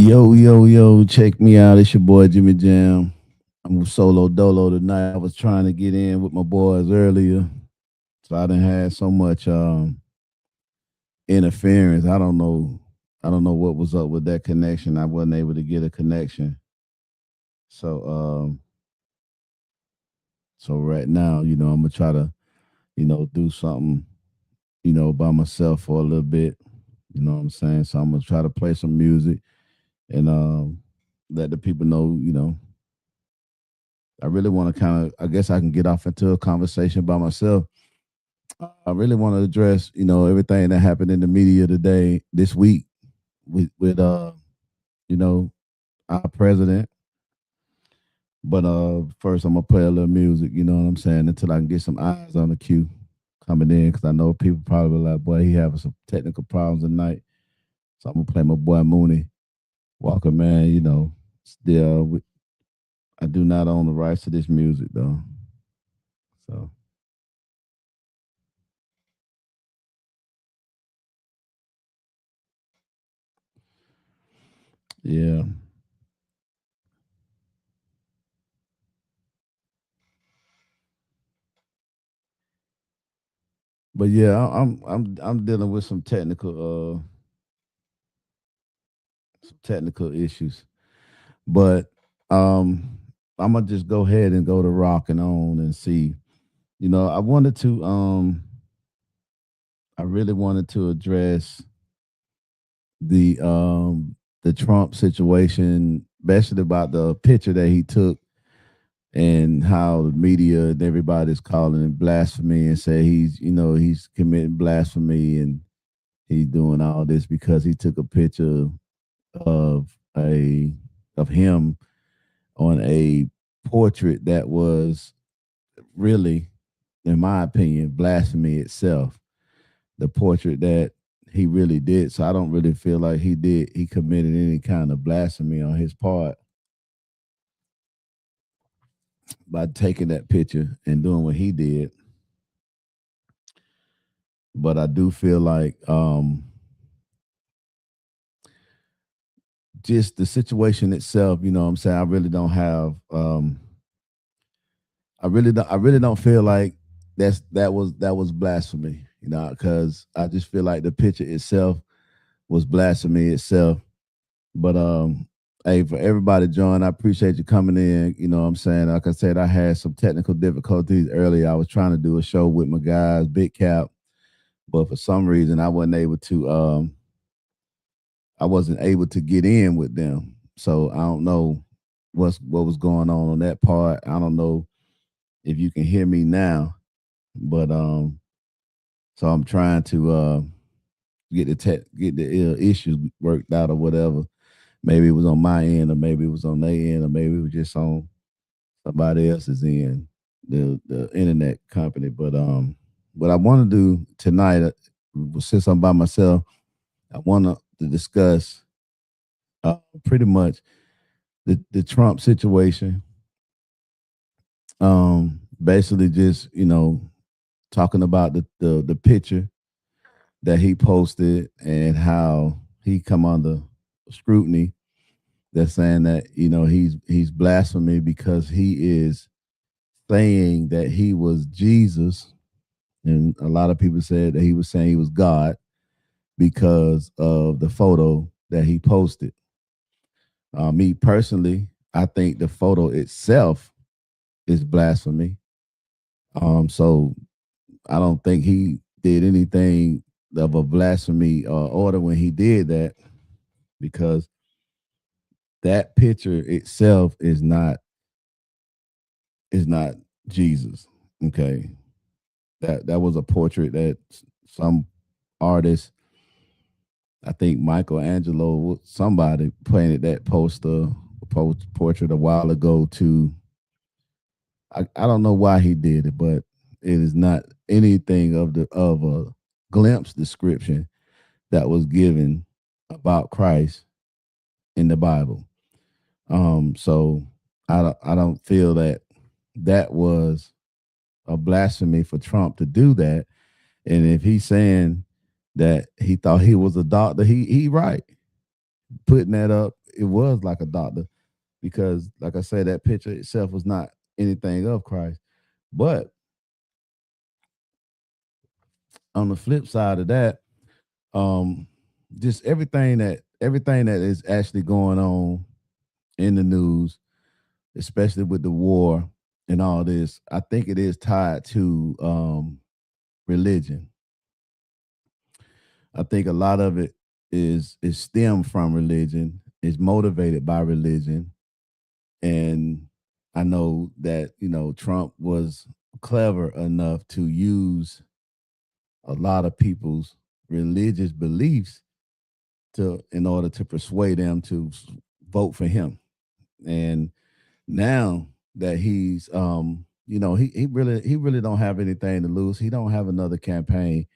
Yo, yo, yo, check me out. It's your boy Jimmy Jam. I'm with Solo Dolo tonight. I was trying to get in with my boys earlier. So I didn't have so much interference. I don't know. I don't know what was up with that connection. I wasn't able to get a connection. So so right now, I'm gonna try to, do something, by myself for a little bit. You know what I'm saying? So I'm gonna try to play some music and let the people know, I really want to kind of, I guess I can get off into a conversation by myself. I really want to address, everything that happened in the media today, this week, with you know, our president. But first, I'm gonna play a little music. You know what I'm saying? Until I can get some eyes on the queue coming in, because I know people probably like, boy, he having some technical problems tonight. So I'm gonna play my boy Mooney Walker, man. Still, I do not own the rights to this music though. So yeah. But yeah, I'm dealing with some technical issues. But um I'm gonna just go ahead and go to rocking on and see. I really wanted to address the Trump situation, especially about the picture that he took and how the media and everybody's calling it blasphemy and say he's committing blasphemy and he's doing all this because he took a picture of a of him on a portrait that was really, in my opinion, blasphemy itself. The portrait that he really did. So I don't really feel like he committed any kind of blasphemy on his part by taking that picture and doing what he did. But I do feel like just the situation itself, you know what I'm saying? I really don't have I really don't feel like that was blasphemy, because I just feel like the picture itself was blasphemy itself. But hey, for everybody join, I appreciate you coming in. You know what I'm saying? Like I said, I had some technical difficulties earlier. I was trying to do a show with my guys, Big Cap, but for some reason I wasn't able to get in with them. So I don't know what was going on that part. I don't know if you can hear me now, but so I'm trying to get the issues worked out or whatever. Maybe it was on my end, or maybe it was on their end, or maybe it was just on somebody else's end, the internet company. But what I want to do tonight, since I'm by myself, I want to discuss pretty much the Trump situation. Basically, just talking about the picture that he posted and how he come under scrutiny. They're saying that he's blasphemy because he is saying that he was Jesus, and a lot of people said that he was saying he was God because of the photo that he posted. Me personally, I think the photo itself is blasphemy. So I don't think he did anything of a blasphemy order when he did that, because that picture itself is not Jesus. Okay, that was a portrait that some artist, I think Michelangelo, somebody painted that portrait a while ago. I don't know why he did it, but it is not anything of a glimpse description that was given about Christ in the Bible. So I don't feel that that was a blasphemy for Trump to do that. And if he's saying that he thought he was a doctor, he right. Putting that up it was like a doctor because, like I said, that picture itself was not anything of Christ. But on the flip side of that, um, just everything that is actually going on in the news, especially with the war and all this, I think it is tied to religion. I think a lot of it is stemmed from religion, is motivated by religion. And I know that, Trump was clever enough to use a lot of people's religious beliefs to in order to persuade them to vote for him. And now that he's he really don't have anything to lose. He don't have another campaign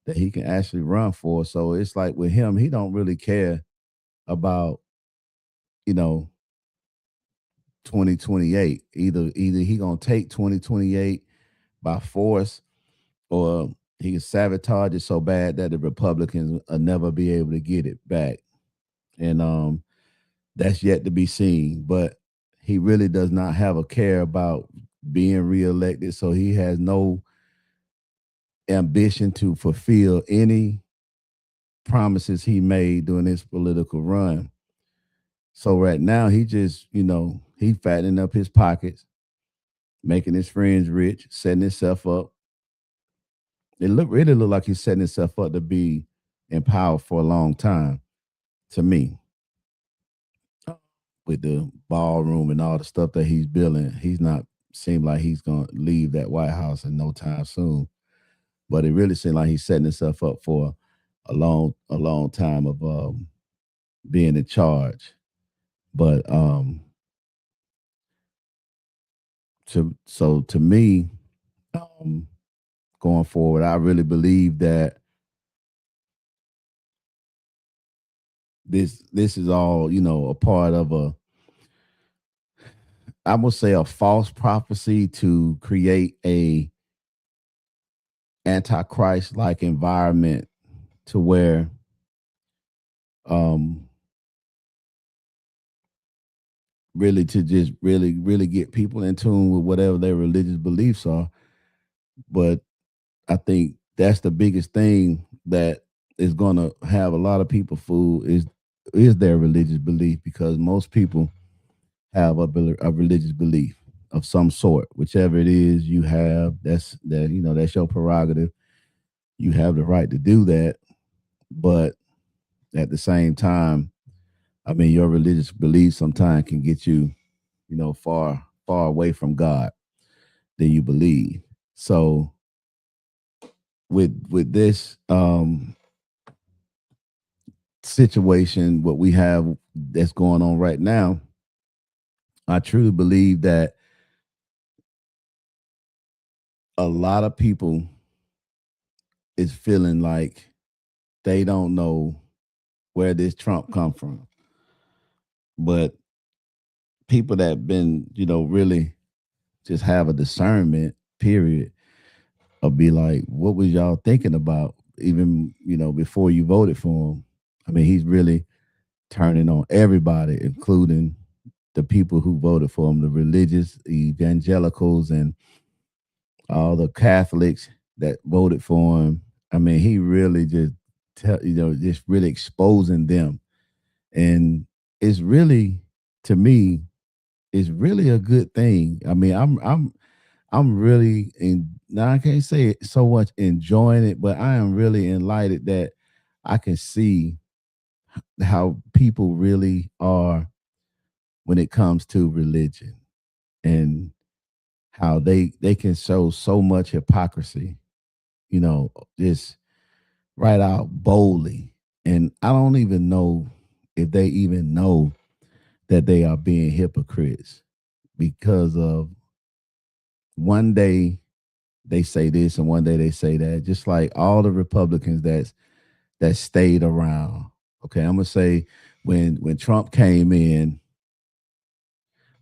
that he can actually run for. So it's like with him, he don't really care about, you know, 2028. Either he gonna take 2028 by force, or he can sabotage it so bad that the Republicans will never be able to get it back. And that's yet to be seen. But he really does not have a care about being reelected. So he has no ambition to fulfill any promises he made during his political run. So right now he just, he fattening up his pockets, making his friends rich, setting himself up. Really look like he's setting himself up to be in power for a long time to me. With the ballroom and all the stuff that he's building, he's not seem like he's gonna leave that White House in no time soon. But it really seemed like he's setting himself up for a long time of being in charge. But to me, um, going forward, I really believe that this is all, a part of I would say a false prophecy to create a antichrist like environment to where um really to just really get people in tune with whatever their religious beliefs are. But I think that's the biggest thing that is going to have a lot of people fooled is their religious belief, because most people have a religious belief of some sort, whichever it is you have. That's your prerogative. You have the right to do that. But at the same time, I mean, your religious belief sometimes can get you, far away from God than you believe. So with this situation, what we have that's going on right now, I truly believe that a lot of people is feeling like they don't know where this Trump come from. But people that been, really just have a discernment, period, will be like, what was y'all thinking about even, before you voted for him? I mean, he's really turning on everybody, including the people who voted for him, the religious evangelicals and all the Catholics that voted for him. I mean, he really just really exposing them. And it's really, to me, it's really a good thing. I mean, I'm really now I can't say it so much enjoying it, but I am really enlightened that I can see how people really are when it comes to religion, and how they can show so much hypocrisy, just right out boldly. And I don't even know if they even know that they are being hypocrites, because of one day they say this and one day they say that, just like all the Republicans that stayed around. Okay, I'm gonna say when Trump came in,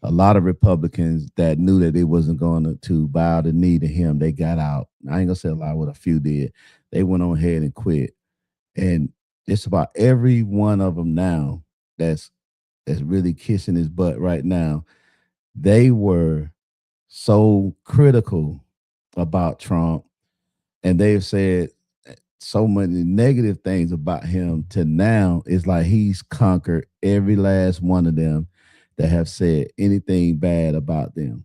a lot of Republicans that knew that it wasn't going to bow the knee to him, they got out. I ain't gonna say a lot, what a few did. They went on ahead and quit. And just about every one of them now that's that's really kissing his butt right now, they were so critical about Trump, and they've said so many negative things about him to now it's like he's conquered every last one of them that have said anything bad about them.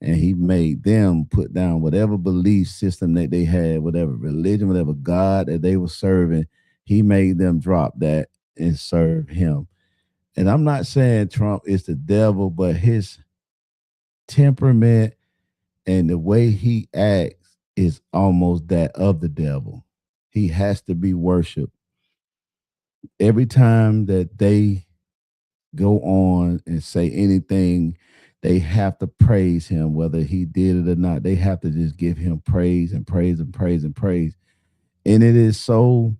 And he made them put down whatever belief system that they had, whatever religion, whatever God that they were serving. He made them drop that and serve him. And I'm not saying Trump is the devil, but his temperament and the way he acts is almost that of the devil. He has to be worshiped. Every time that they go on and say anything, they have to praise him, whether he did it or not. They have to just give him praise and praise and praise and praise. And it is so,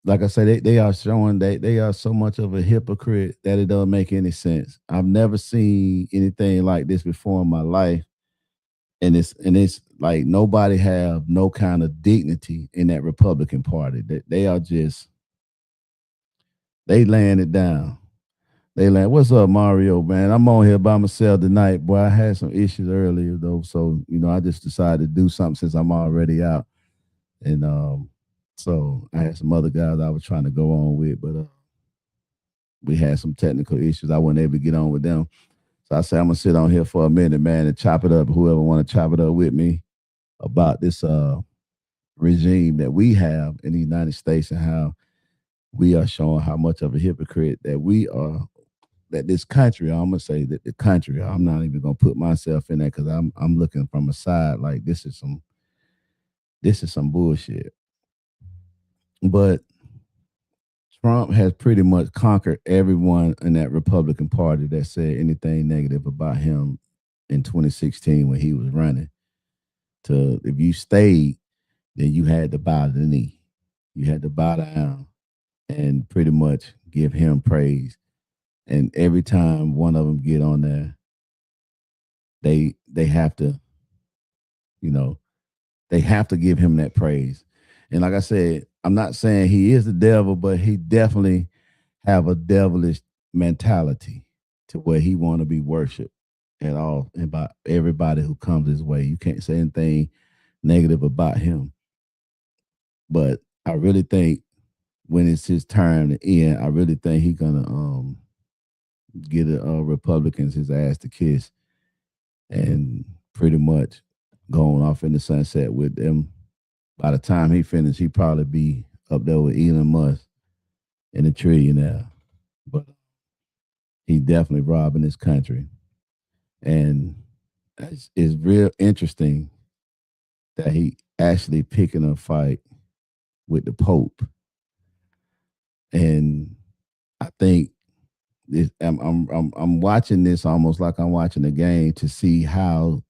like I said, they are showing that they are so much of a hypocrite that it doesn't make any sense. I've never seen anything like this before in my life. And it's like nobody have no kind of dignity in that Republican Party. They are just they laying it down. They like, what's up, Mario, man? I'm on here by myself tonight. Boy, I had some issues earlier though. So, I just decided to do something since I'm already out. And so I had some other guys I was trying to go on with, but we had some technical issues. I wasn't able to get on with them. So I said I'm gonna sit on here for a minute, man, and chop it up. Whoever wanna chop it up with me about this regime that we have in the United States and how we are showing how much of a hypocrite that we are, that this country, I'm gonna say that the country, I'm not even gonna put myself in that because I'm looking from a side like this is some bullshit. But Trump has pretty much conquered everyone in that Republican Party that said anything negative about him in 2016 when he was running. To if you stayed, then you had to bow the knee. You had to bow down and pretty much give him praise. And every time one of them get on there, they have to, you know, they have to give him that praise. And like I said, I'm not saying he is the devil, but he definitely have a devilish mentality to where he want to be worshipped at all and by everybody who comes his way. You can't say anything negative about him. But I really think when it's his turn to end, I really think he's gonna get the Republicans his ass to kiss and pretty much going off in the sunset with them. By the time he finished, he probably be up there with Elon Musk and a trillionaire. But he definitely robbing this country. And it's real interesting that he actually picking a fight with the Pope. And I think I'm watching this almost like I'm watching a game to see how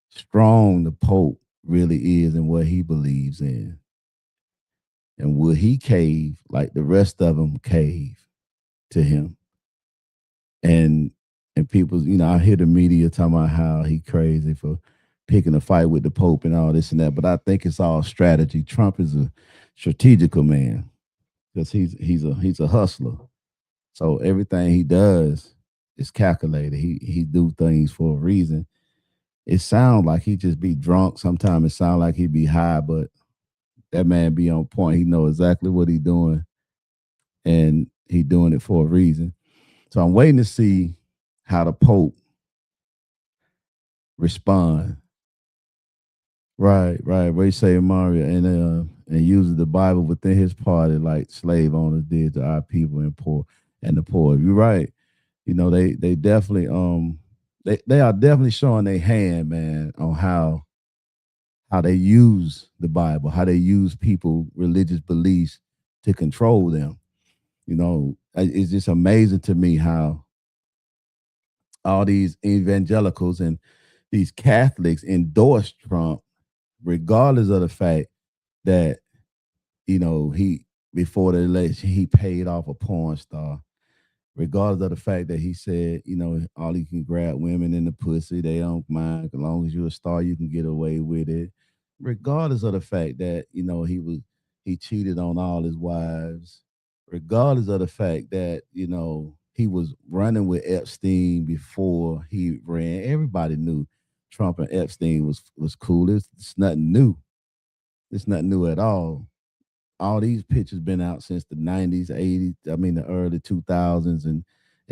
strong the Pope really is and what he believes in. And will he cave like the rest of them cave to him? And and people, I hear the media talking about how he crazy for picking a fight with the Pope and all this and that. But I think it's all strategy. Trump is a strategical man because he's a hustler. So everything he does is calculated. He do things for a reason. It sounds like he just be drunk. Sometimes it sounds like he be high, but that man be on point. He know exactly what he doing, and he doing it for a reason. So I'm waiting to see how the Pope respond. Right, right. Where you say Mario and uses the Bible within his party like slave owners did to our people and the poor. You're right. They definitely they are definitely showing their hand, man, on how they use the Bible, how they use people religious beliefs to control them. It's just amazing to me how all these evangelicals and these Catholics endorse Trump, regardless of the fact that he before the election he paid off a porn star, regardless of the fact that he said all you can grab women in the pussy, they don't mind as long as you're a star, you can get away with it, regardless of the fact that he cheated on all his wives, regardless of the fact that he was running with Epstein before he ran. Everybody knew Trump and Epstein was cool. It's nothing new. It's nothing new at all these pictures been out since the 90s, 80s, I mean the early 2000s and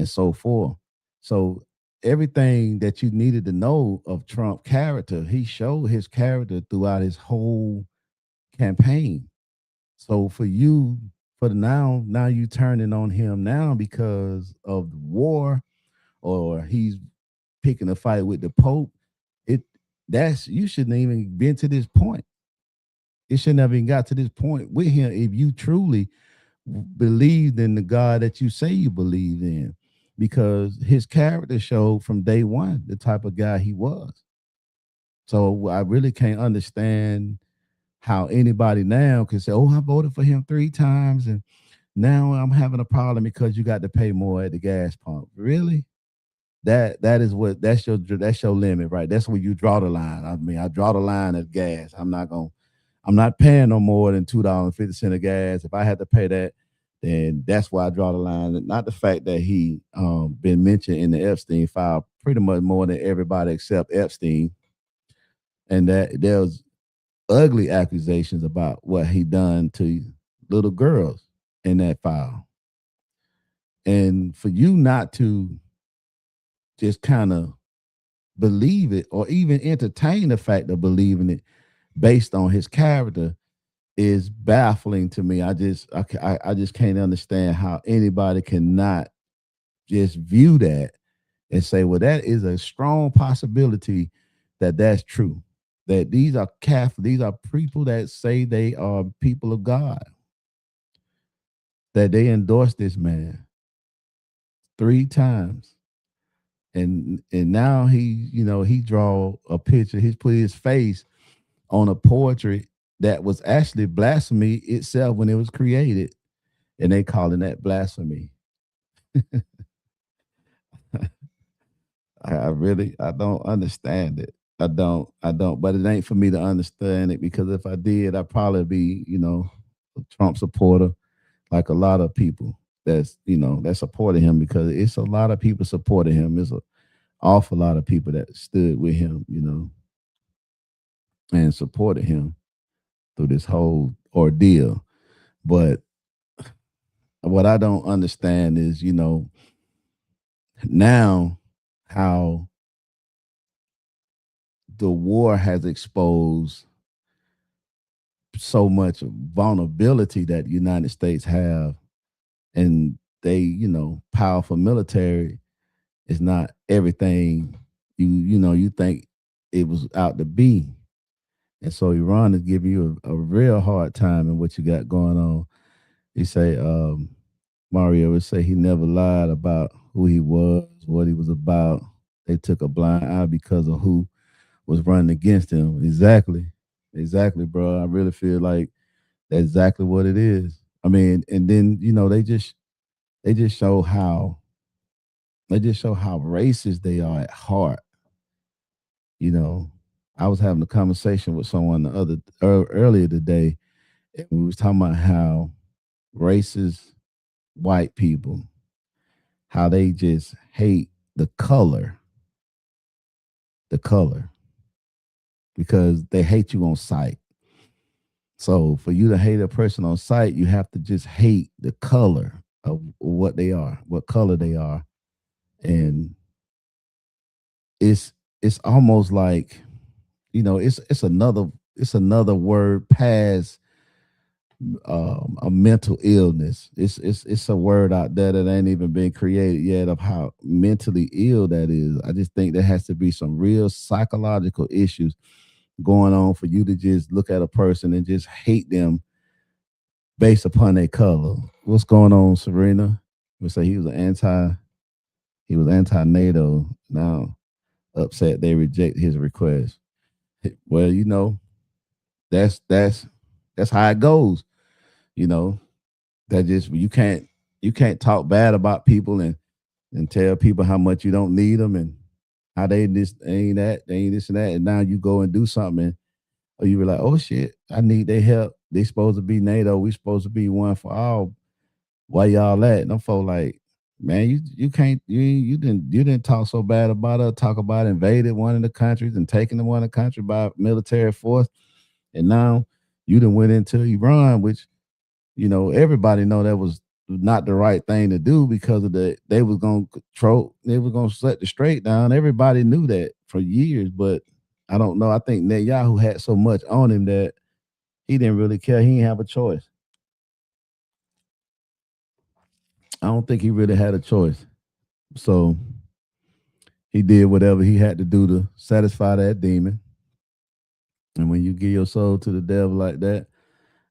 so forth. So everything that you needed to know of Trump character, he showed his character throughout his whole campaign. So for you, for the now you turning on him now because of the war or he's picking a fight with the Pope. It that's you shouldn't even been to this point. It shouldn't have even got to this point with him if you truly believed in the God that you say you believe in, because his character showed from day one the type of guy he was. So I really can't understand how anybody now can say, "Oh, I voted for him 3 times, and now I'm having a problem because you got to pay more at the gas pump." Really? That is what that's your limit, right? That's where you draw the line. I mean, I draw the line at gas. I'm not paying no more than $2.50 of gas. If I had to pay that, then that's why I draw the line. Not the fact that he been mentioned in the Epstein file pretty much more than everybody except Epstein, and that there's ugly accusations about what he done to little girls in that file. And for you not to just kind of believe it or even entertain the fact of believing it based on his character is baffling to me. I just can't understand how anybody cannot just view that and say, well, that is a strong possibility that that's true. That these are Catholic, these are people that say they are people of God, that they endorse this man 3 times. And now he draw a picture, he's put his face on a portrait that was actually blasphemy itself when it was created, and they calling that blasphemy. I don't understand it. I don't, but it ain't for me to understand it, because if I did, I'd probably be, a Trump supporter, like a lot of people that supported him, because it's a lot of people supporting him. There's an awful lot of people that stood with him, and supported him through this whole ordeal. But what I don't understand is, now how the war has exposed so much vulnerability that the United States have, and they, powerful military is not everything you think it was out to be. And so Iran is giving you a real hard time in what you got going on. He say, Mario would say he never lied about who he was, what he was about. They took a blind eye because of who was running against him. Exactly. Exactly, bro. I really feel like that's exactly what it is. I mean, and then, they just show how racist they are at heart. You know, I was having a conversation with someone earlier today, and we was talking about how racist white people, how they just hate the color, because they hate you on sight. So for you to hate a person on sight, you have to just hate the color of what they are, what color they are. And it's it's almost like, it's another word past a mental illness. It's a word out there that ain't even been created yet of how mentally ill that is. I just think there has to be some real psychological issues going on for you to just look at a person and just hate them based upon their color. What's going on, Serena? We say he was anti NATO. Now upset they reject his request. Well, that's that's that's how it goes. You know, that just you can't talk bad about people and tell people how much you don't need them and how they ain't this and that, and now you go and do something, or you were like, oh shit, I need their help. They supposed to be NATO. We supposed to be one for all. Why y'all at? And I'm folk like, Man, you can't you didn't talk so bad about her. Talk about invaded one of the countries and taking the one of the country by military force, and now you done went into Iran, which everybody know that was not the right thing to do because of they was gonna control, they was gonna set the straight down. Everybody knew that for years, but I don't know. I think Netanyahu had so much on him that he didn't really care. He didn't have a choice. I don't think he really had a choice. So he did whatever he had to do to satisfy that demon. And when you give your soul to the devil like that,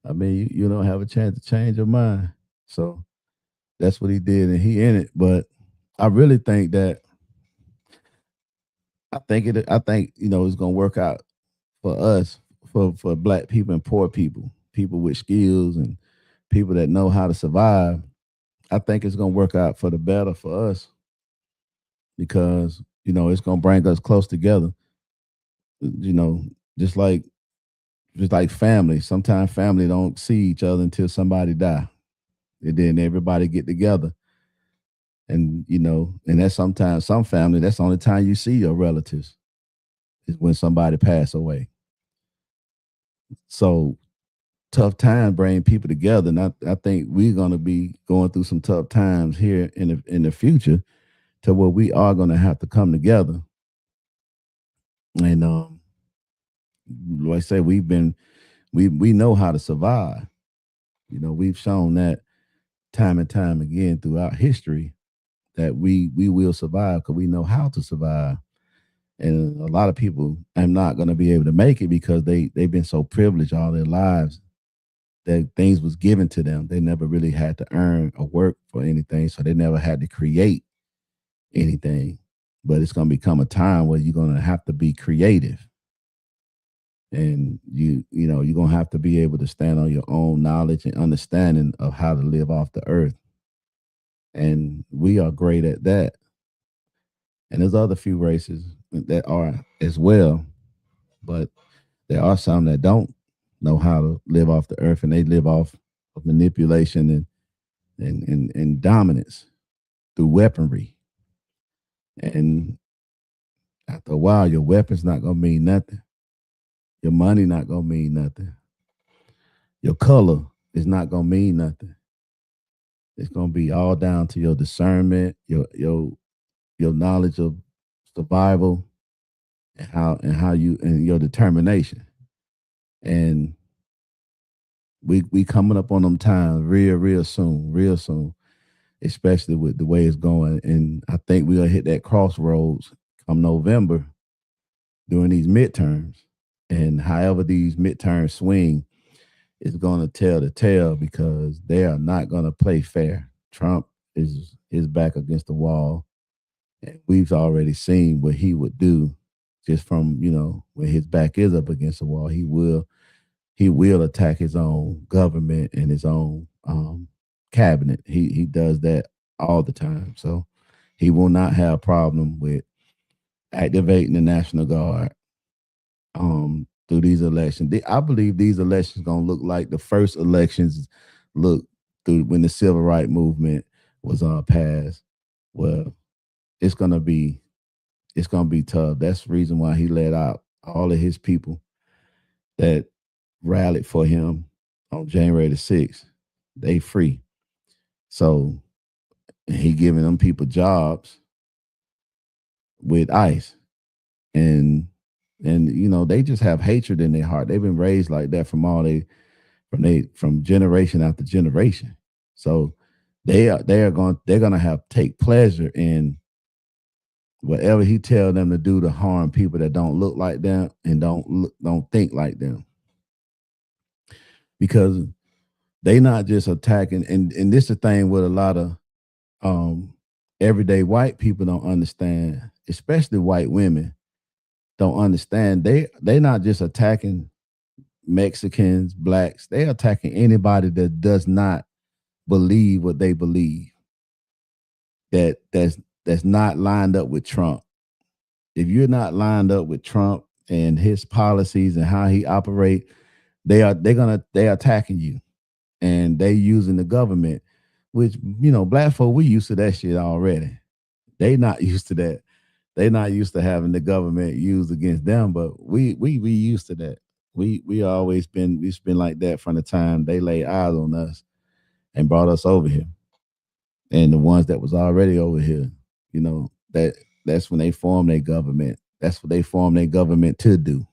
I mean, you don't have a chance to change your mind. So that's what he did, and he in it. But I really think that I think it's gonna work out for us, for black people and poor people, people with skills and people that know how to survive. I think it's gonna work out for the better for us because it's gonna bring us close together. You know, just like family. Sometimes family don't see each other until somebody die, and then everybody get together. And and that's sometimes some family. That's the only time you see your relatives is when somebody pass away. So tough times bring people together, and I think we're gonna be going through some tough times here in the future, to where we are gonna have to come together. And like I say, we know how to survive. We've shown that time and time again throughout history that we will survive because we know how to survive. And a lot of people are not going to be able to make it because they've been so privileged all their lives that things was given to them. They never really had to earn or work for anything, so they never had to create anything. But it's going to become a time where you're going to have to be creative, and you're going to have to be able to stand on your own knowledge and understanding of how to live off the earth. And we are great at that. And there's other few races that are as well, but there are some that don't know how to live off the earth, and they live off of manipulation and dominance through weaponry. And after a while, your weapon's not gonna mean nothing. Your money not gonna mean nothing. Your color is not gonna mean nothing. It's gonna be all down to your discernment, your knowledge of survival, and how you and your determination. And we coming up on them times real soon, real soon, especially with the way it's going. And I think we'll hit that crossroads come November during these midterms. And however these midterms swing is going to tell the tale because they are not going to play fair. Trump is back against the wall, and we've already seen what he would do just from when his back is up against the wall. He will attack his own government and his own cabinet. He does that all the time. So he will not have a problem with activating the National Guard through these elections. I believe these elections gonna look like the first elections look through when the civil rights movement was passed. Well, it's gonna be it's gonna be tough. That's the reason why he let out all of his people that rallied for him on January the 6th. They free. So he giving them people jobs with ICE. And they just have hatred in their heart. They've been raised like that from generation after generation. So they're gonna have take pleasure in whatever he tell them to do to harm people that don't look like them and don't think like them, because they not just attacking. And this is the thing with a lot of um everyday white people don't understand, especially white women don't understand. They not just attacking Mexicans, blacks. They attacking anybody that does not believe what they believe. That's not lined up with Trump. If you're not lined up with Trump and his policies and how he operate, they're attacking you, and they using the government. which black folk, we used to that shit already. They not used to that. They not used to having the government used against them, but we used to that. We always been like that from the time they laid eyes on us and brought us over here. And the ones that was already over here, that's when they formed their government. That's what they formed their government to do,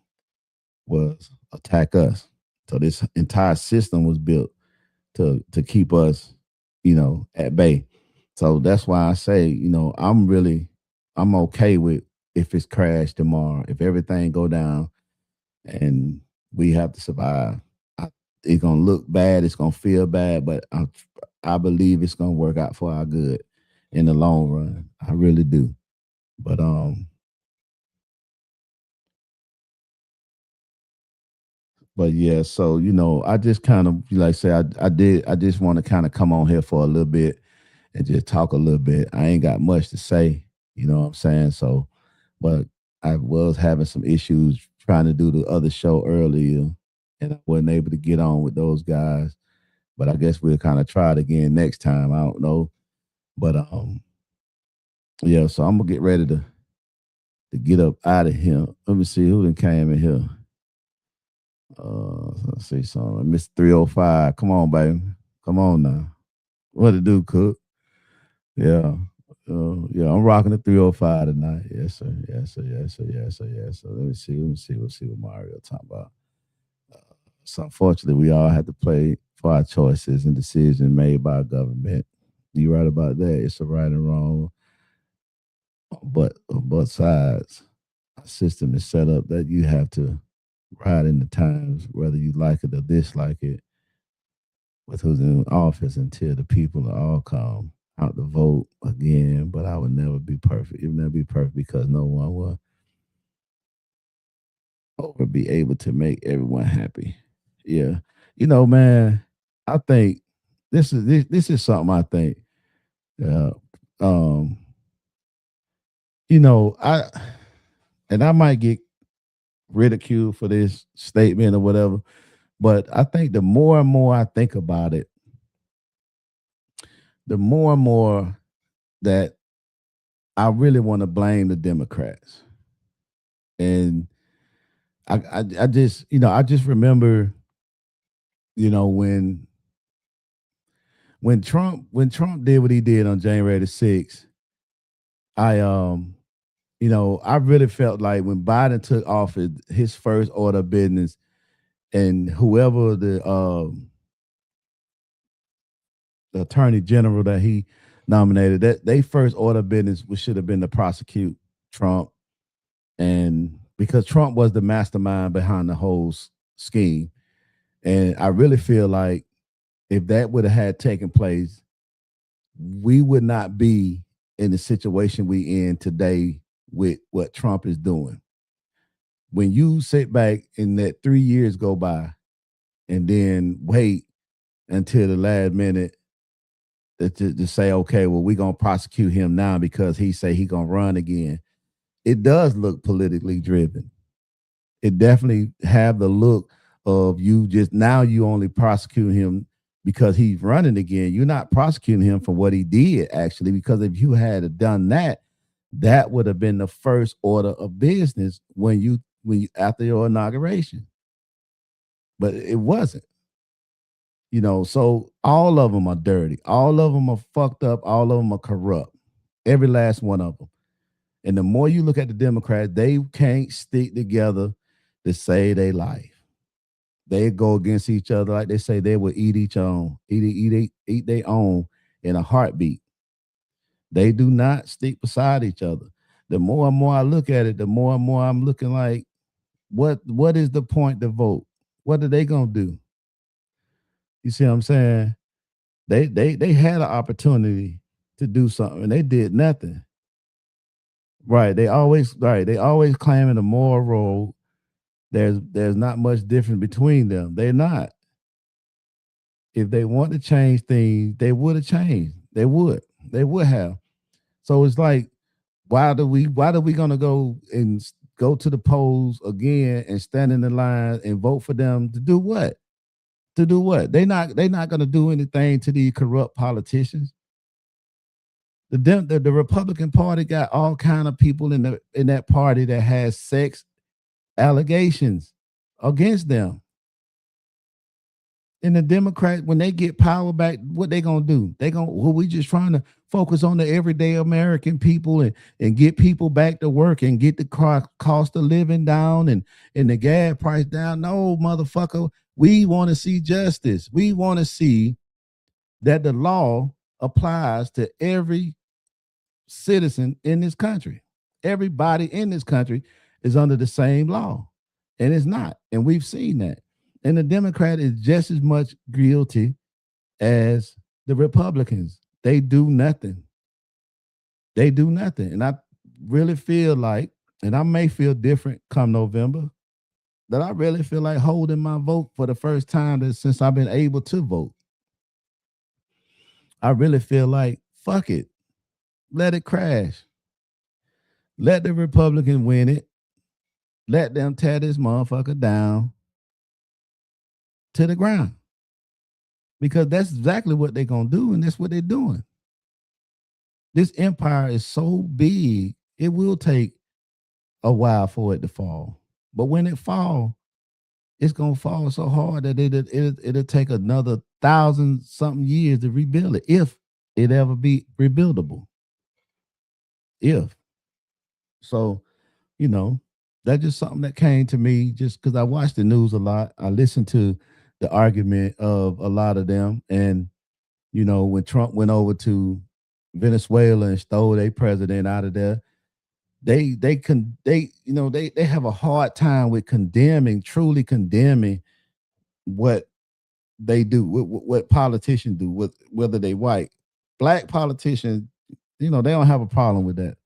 was attack us. So this entire system was built to keep us, at bay. So that's why I say, I'm okay with if it's crashed tomorrow, if everything go down and we have to survive. It's gonna look bad, it's gonna feel bad, but I believe it's gonna work out for our good in the long run. I really do. But yeah, so I just kind of like I say I just want to kind of come on here for a little bit and just talk a little bit. I ain't got much to say, you know what I'm saying? So, but I was having some issues trying to do the other show earlier and I wasn't able to get on with those guys. But I guess we'll kind of try it again next time. I don't know. But yeah, so I'm gonna get ready to get up out of here. Let me see who then came in here. Let's see something. Miss 305. Come on, baby. Come on now. What to do, Cook? Yeah. Yeah, I'm rocking the 305 tonight. Yes, sir. Yes, sir. Yes, sir. Yes, sir. Yes, sir. Let me see. Let me see. We'll see what Mario talking about. So unfortunately, we all have to play for our choices and decisions made by government. You right about that. It's a right and wrong, but on both sides, our system is set up that you have to ride in the times, whether you like it or dislike it, with who's in office until the people are all come out to vote again. But I would never be perfect. It would never be perfect because no one will ever be able to make everyone happy. Yeah. Man, I think this is something I think. Uh, um, I and I might get ridiculed for this statement or whatever, but I think the more and more I think about it, the more and more that I really want to blame the Democrats. And I just, I just remember, when Trump did what he did on January the 6th, I I really felt like when Biden took office, his first order of business, and whoever the attorney general that he nominated, that they first order of business should have been to prosecute Trump, and because Trump was the mastermind behind the whole scheme. And I really feel like if that would have had taken place, we would not be in the situation we in today with what Trump is doing. When you sit back and let 3 years go by and then wait until the last minute to say, okay, well, we're gonna prosecute him now because he say he gonna run again. It does look politically driven. It definitely have the look of you just now you only prosecute him because he's running again. You're not prosecuting him for what he did actually, because if you had done that, that would have been the first order of business when you after your inauguration. But it wasn't. So all of them are dirty. All of them are fucked up. All of them are corrupt. Every last one of them. And the more you look at the Democrats, they can't stick together to save their life. They go against each other, like they say they will eat each own, eat their own in a heartbeat. They do not stick beside each other. The more and more I look at it, the more and more I'm looking like, what is the point to vote? What are they gonna do? You see what I'm saying? They had an opportunity to do something and they did nothing. Right. They always claiming a moral road. There's not much difference between them. They're not. If they want to change things, they would have changed. They would. They would have. So it's like, why do we gonna go to the polls again and stand in the line and vote for them to do what? To do what? They not going to do anything to these corrupt politicians. The Republican Party got all kind of people in that party that has sex allegations against them. And the Democrats, when they get power back, what they gonna do? We just trying to focus on the everyday American people and get people back to work and get the cost of living down and the gas price down. No, motherfucker, we want to see justice. We want to see that the law applies to every citizen in this country. Everybody in this country is under the same law, and it's not. And we've seen that. And the Democrat is just as much guilty as the Republicans. They do nothing. They do nothing. And I really feel like, and I may feel different come November, that I really feel like holding my vote for the first time since I've been able to vote. I really feel like, fuck it. Let it crash. Let the Republican win it. Let them tear this motherfucker down to the ground. Because that's exactly what they're going to do, and that's what they're doing. This empire is so big, it will take a while for it to fall. But when it falls, it's going to fall so hard that it'll take another 1,000-something years to rebuild it, if it ever be rebuildable. If. So, that's just something that came to me just because I watched the news a lot. I listened to the argument of a lot of them. And, when Trump went over to Venezuela and stole their president out of there, they have a hard time with truly condemning what they do, what politicians do, whether they white. Black politicians, they don't have a problem with that.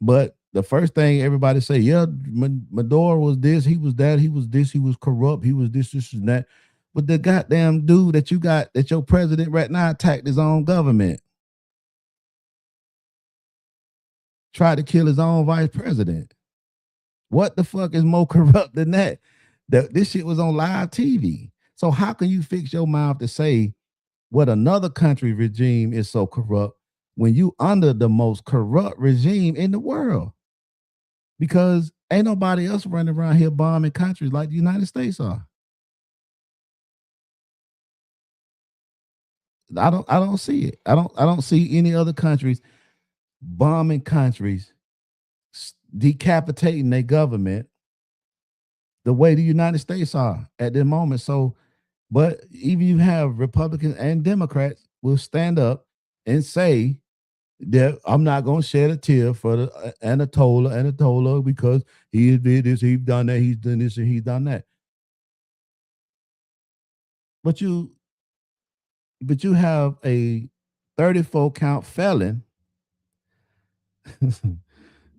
But the first thing everybody say, yeah, Maduro was this, he was that, he was this, he was corrupt, he was this and that. But the goddamn dude that you got, that your president right now attacked his own government. Tried to kill his own vice president. What the fuck is more corrupt than that? This shit was on live TV. So how can you fix your mouth to say what another country regime is so corrupt when you under the most corrupt regime in the world? Because ain't nobody else running around here bombing countries like the United States are. I don't see it. I don't see any other countries bombing countries, decapitating their government the way the United States are at the moment. So, but even you have Republicans and Democrats will stand up and say that I'm not going to shed a tear for the Anatola, because he did this, he's done that, he's done this, and he's done that. But you have a 34 count felon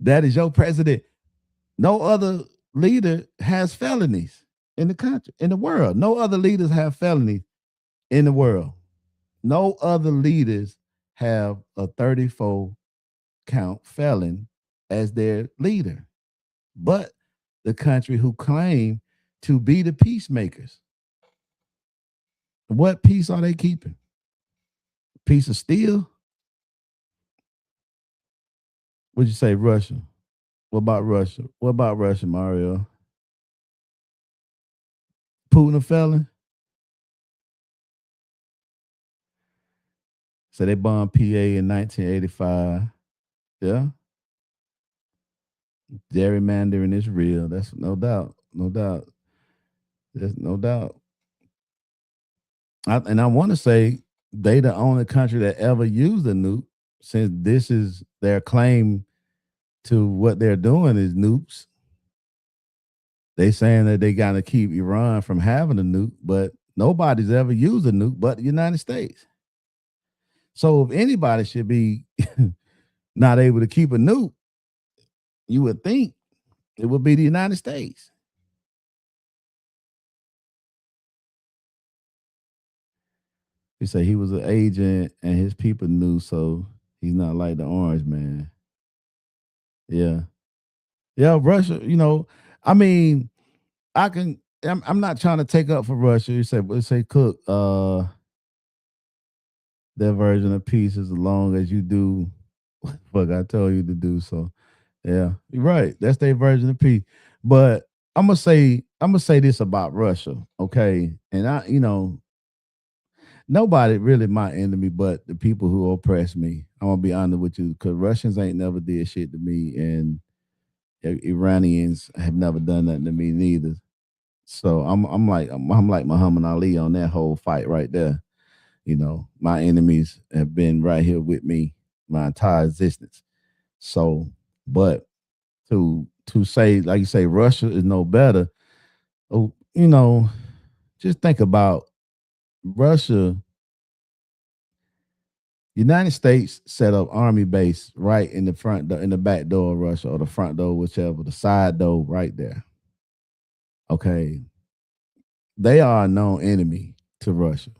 that is your president. No other leader has felonies in the country, in the world. No other leaders have felonies in the world. No other leaders have a 34 count felon as their leader, but the country who claim to be the peacemakers. What peace are they keeping? Piece of steel? What'd you say, Russia? What about Russia? What about Russia, Mario? Putin a felon? So they bombed PA in 1985. Yeah. Gerrymandering is real. That's no doubt. No doubt. There's no doubt. I want to say they the only country that ever used a nuke, since this is their claim to what they're doing is nukes. They saying that they got to keep Iran from having a nuke, but nobody's ever used a nuke but the United States. So if anybody should be not able to keep a nuke, you would think it would be the United States. He said he was an agent and his people knew, so he's not like the orange man. Yeah. Yeah, Russia, I mean, I can I'm not trying to take up for Russia. You say, let's say, Cook, their version of peace is as long as you do what the fuck I told you to do. So yeah, you're right. That's their version of peace. But I'm gonna say this about Russia, okay? And nobody really my enemy, but the people who oppress me. I'm gonna be honest with you, because Russians ain't never did shit to me, and Iranians have never done nothing to me neither. So I'm like Muhammad Ali on that whole fight right there. My enemies have been right here with me my entire existence. So, but to say, like you say, Russia is no better. Oh, just think about Russia. United States set up army base right in the front in the back door of Russia, or the front door, whichever, the side door right there. Okay. They are a known enemy to Russia.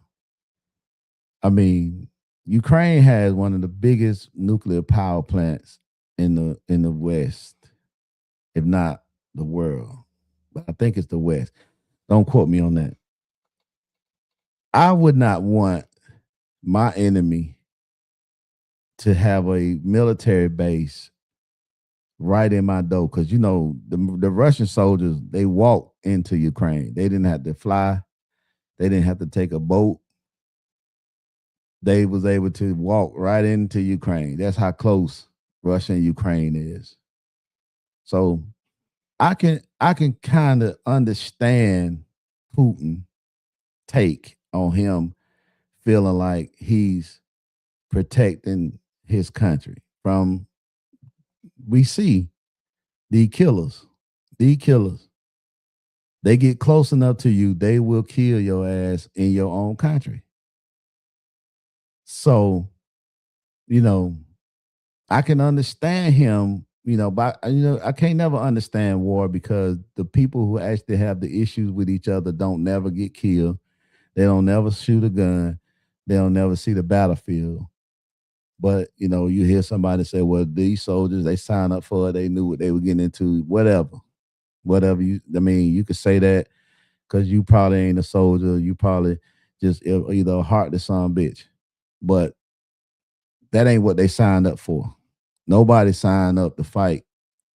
I mean, Ukraine has one of the biggest nuclear power plants in the West, if not the world. But I think it's the West. Don't quote me on that. I would not want my enemy to have a military base right in my door, because the Russian soldiers, they walked into Ukraine. They didn't have to fly. They didn't have to take a boat. They was able to walk right into Ukraine. That's how close Russia and Ukraine is. So I can kind of understand Putin take on him feeling like he's protecting his country from, we see the killers. The killers. They get close enough to you, they will kill your ass in your own country. So, you know, I can understand him, but I can't never understand war, because the people who actually have the issues with each other don't never get killed. They don't never shoot a gun. They don't never see the battlefield. But you hear somebody say, "Well, these soldiers, they signed up for it. They knew what they were getting into." Whatever I mean, you could say that because you probably ain't a soldier. You probably just either a heartless son of a bitch. But that ain't what they signed up for. Nobody signed up to fight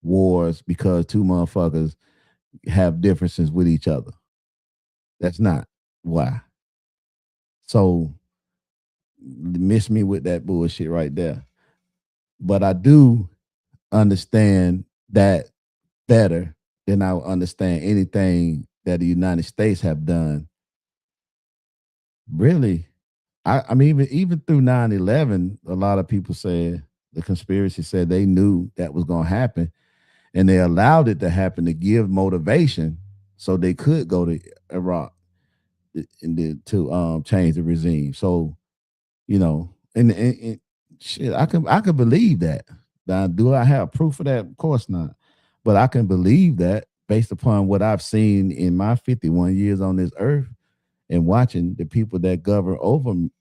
wars because two motherfuckers have differences with each other. That's not why. So miss me with that bullshit right there. But I do understand that better than I would understand anything that the United States have done. Really, I mean, even through 9/11, a lot of people said, the conspiracy said, they knew that was going to happen, and they allowed it to happen to give motivation so they could go to Iraq to change the regime. So and shit, I could believe that. Now, do I have proof of that? Of course not. But I can believe that based upon what I've seen in my 51 years on this earth, and watching the people that govern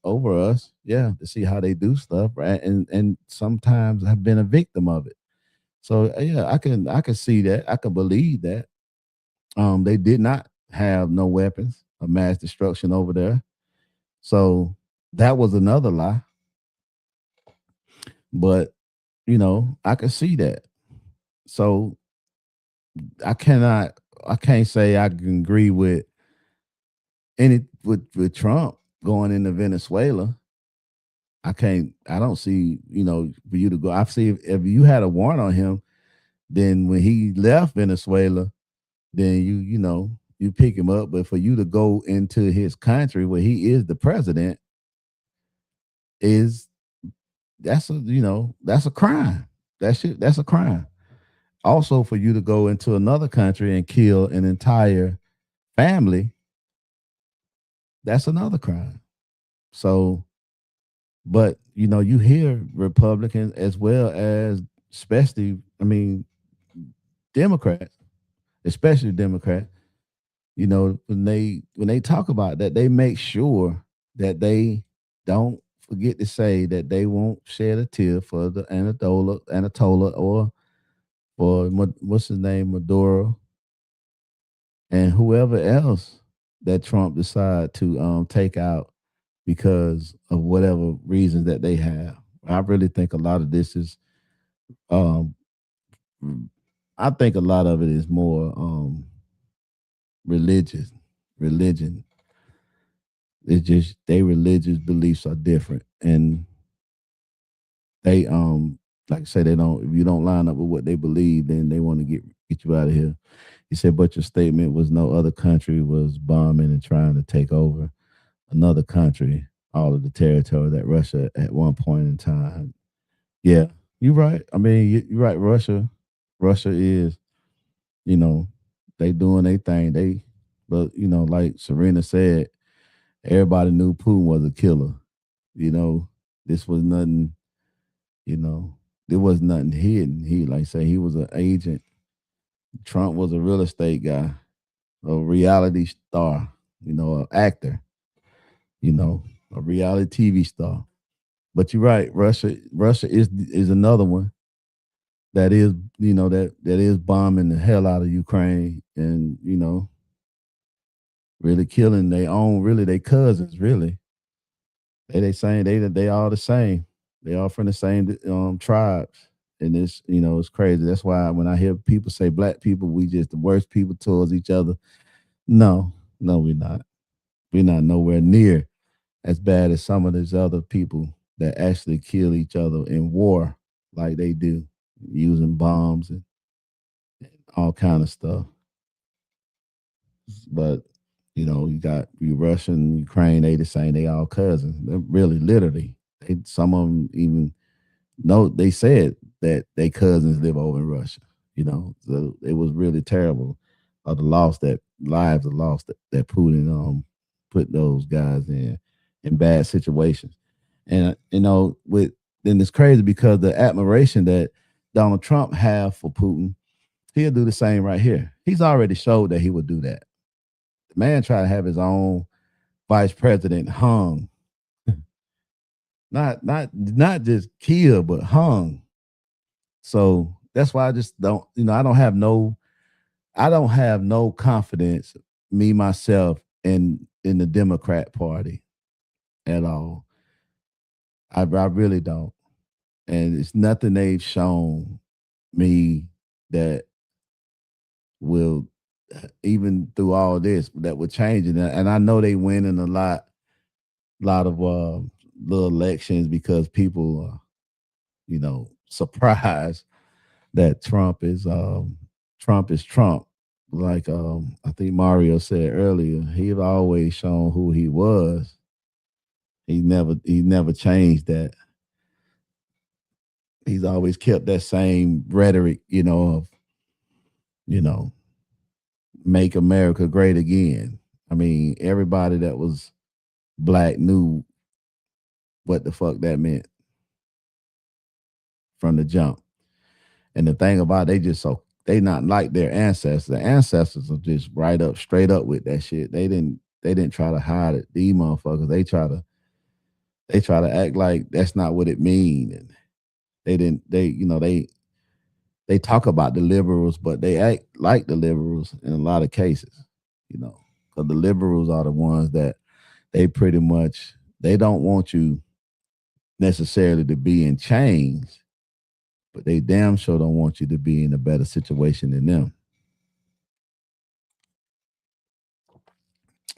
over us, yeah, to see how they do stuff, right? And sometimes I've been a victim of it. So yeah, I can see that. I can believe that. They did not have no weapons of mass destruction over there. So that was another lie. But I can see that. So I can't say I can agree with with Trump going into Venezuela. I don't see, for you to go. I see if you had a warrant on him, then when he left Venezuela, then you pick him up. But for you to go into his country where he is the president, is that's a crime. That's a crime. Also, for you to go into another country and kill an entire family, that's another crime. So, but you hear Republicans as well as, especially, I mean, Democrats, especially Democrats, when they talk about that, they make sure that they don't forget to say that they won't shed a tear for the Anatola, or what's his name, Maduro, and whoever else that Trump decide to take out because of whatever reasons that they have. I really think a lot of this is um I think a lot of it is more religious religion. It's just they religious beliefs are different. And they like I say, they don't if you don't line up with what they believe, then they want to get you out of here. He said, but your statement was no other country was bombing and trying to take over another country, all of the territory that Russia at one point in time. Yeah, you're right. I mean, you're right. Russia is, you know, they doing their thing. But like Serena said, everybody knew Putin was a killer. You know, this was nothing. You know, there was nothing hidden. He, like I say, he was an agent. Trump was a real estate guy, a reality star. An actor. A reality TV star. But you're right. Russia is another one that is that is bombing the hell out of Ukraine, and really killing their own, really their cousins. Really, they saying they all the same. They all from the same tribes, and it's crazy. That's why when I hear people say black people, we just the worst people towards each other. No, no, we're not. We're not nowhere near as bad as some of these other people that actually kill each other in war like they do, using bombs and all kind of stuff. But you got you Russia and Ukraine, they the same, they all cousins. They're really literally. Some of them even know they said that they cousins live over in Russia. So it was really terrible of the loss that lives are lost that Putin put those guys in bad situations. And with then it's crazy because the admiration that Donald Trump have for Putin, he'll do the same right here. He's already showed that he would do that. The man tried to have his own vice president hung, not just killed, but hung. So that's why I just don't, I don't have no confidence, me myself, in the Democrat Party at all. I really don't. And it's nothing they've shown me that will even through all this that would change it. And I know they winning lot of little elections because people are, surprised that Trump is Trump. Like I think Mario said earlier, he'd always shown who he was. He never changed that. He's always kept that same rhetoric, of, you know, make America great again. I mean, everybody that was black knew what the fuck that meant from the jump. And the thing about it, they not like their ancestors. The ancestors are just right up, straight up with that shit. They didn't try to hide it. These motherfuckers, they try to act like that's not what it mean. And they didn't they talk about the liberals, but they act like the liberals in a lot of cases, because the liberals are the ones that they pretty much they don't want you necessarily to be in chains, but they damn sure don't want you to be in a better situation than them.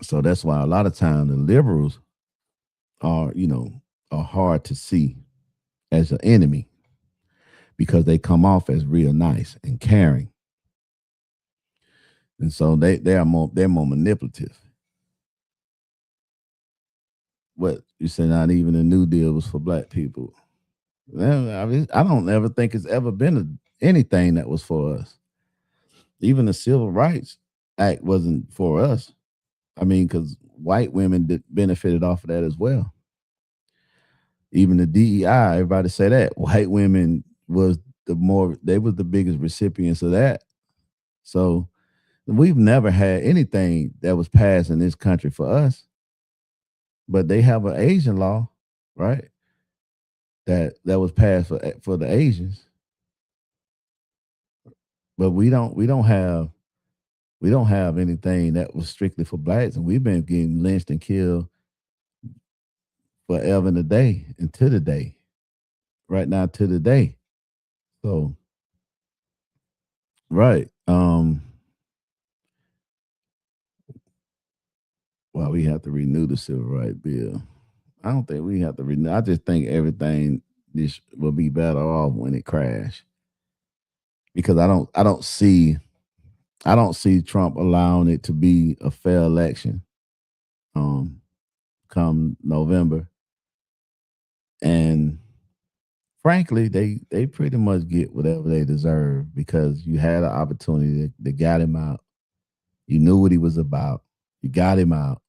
So that's why a lot of times the liberals are, are hard to see as an enemy because they come off as real nice and caring. And so they're more manipulative. What you say? Not even the New Deal was for black people. Well, I mean, I don't ever think it's ever been anything that was for us. Even the Civil Rights Act wasn't for us. I mean, because white women benefited off of that as well. Even the DEI, everybody say that white women was they was the biggest recipients of that. So we've never had anything that was passed in this country for us, but they have an Asian law, right? That was passed for the Asians, but we don't have We don't have anything that was strictly for blacks, and we've been getting lynched and killed forever and a day and to the day, right now to the day. So, right. Well, we have to renew the civil rights bill. I don't think we have to renew. I just think everything this will be better off when it crash because I don't see Trump allowing it to be a fair election. Um, come November, and frankly, they pretty much get whatever they deserve because you had an opportunity to got him out. You knew what he was about. You got him out,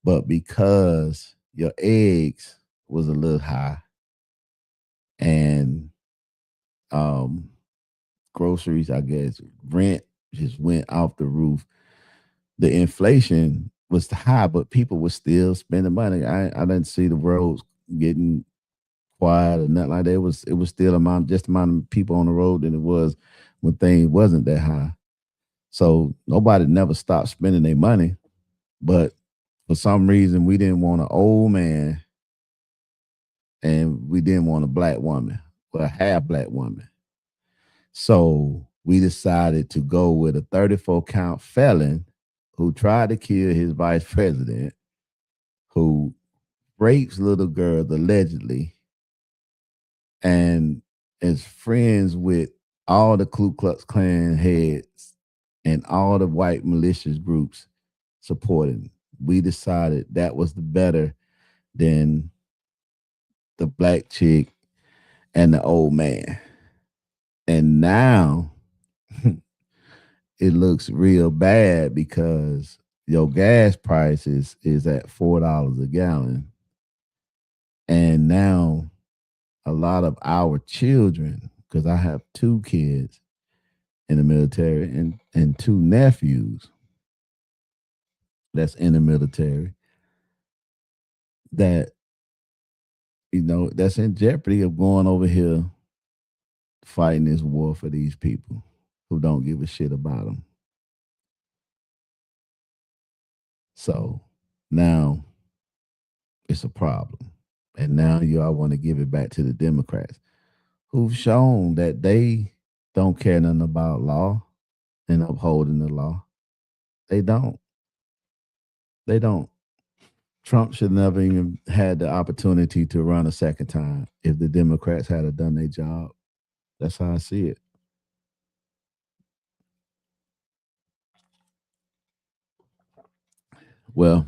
but because your eggs was a little high and um groceries, I guess, rent just went off the roof. The inflation was high, but people were still spending money. I didn't see the roads getting quiet or nothing like that. It was still amount of people on the road than it was when things wasn't that high. So nobody never stopped spending their money, but for some reason we didn't want an old man and we didn't want a black woman, well, a half black woman. So we decided to go with a 34 count felon who tried to kill his vice president, who rapes little girls allegedly, and is friends with all the Ku Klux Klan heads and all the white malicious groups supporting. We decided that was the better than the black chick and the old man. And now it looks real bad because your gas prices is at $4 a gallon. And now a lot of our children, because I have two kids in the military and two nephews that's in the military, that that's in jeopardy of going over here fighting this war for these people who don't give a shit about them. So now it's a problem. And now y'all want to give it back to the Democrats who've shown that they don't care nothing about law and upholding the law. They don't. They don't. Trump should never even had the opportunity to run a second time if the Democrats had done their job. That's how I see it. Well,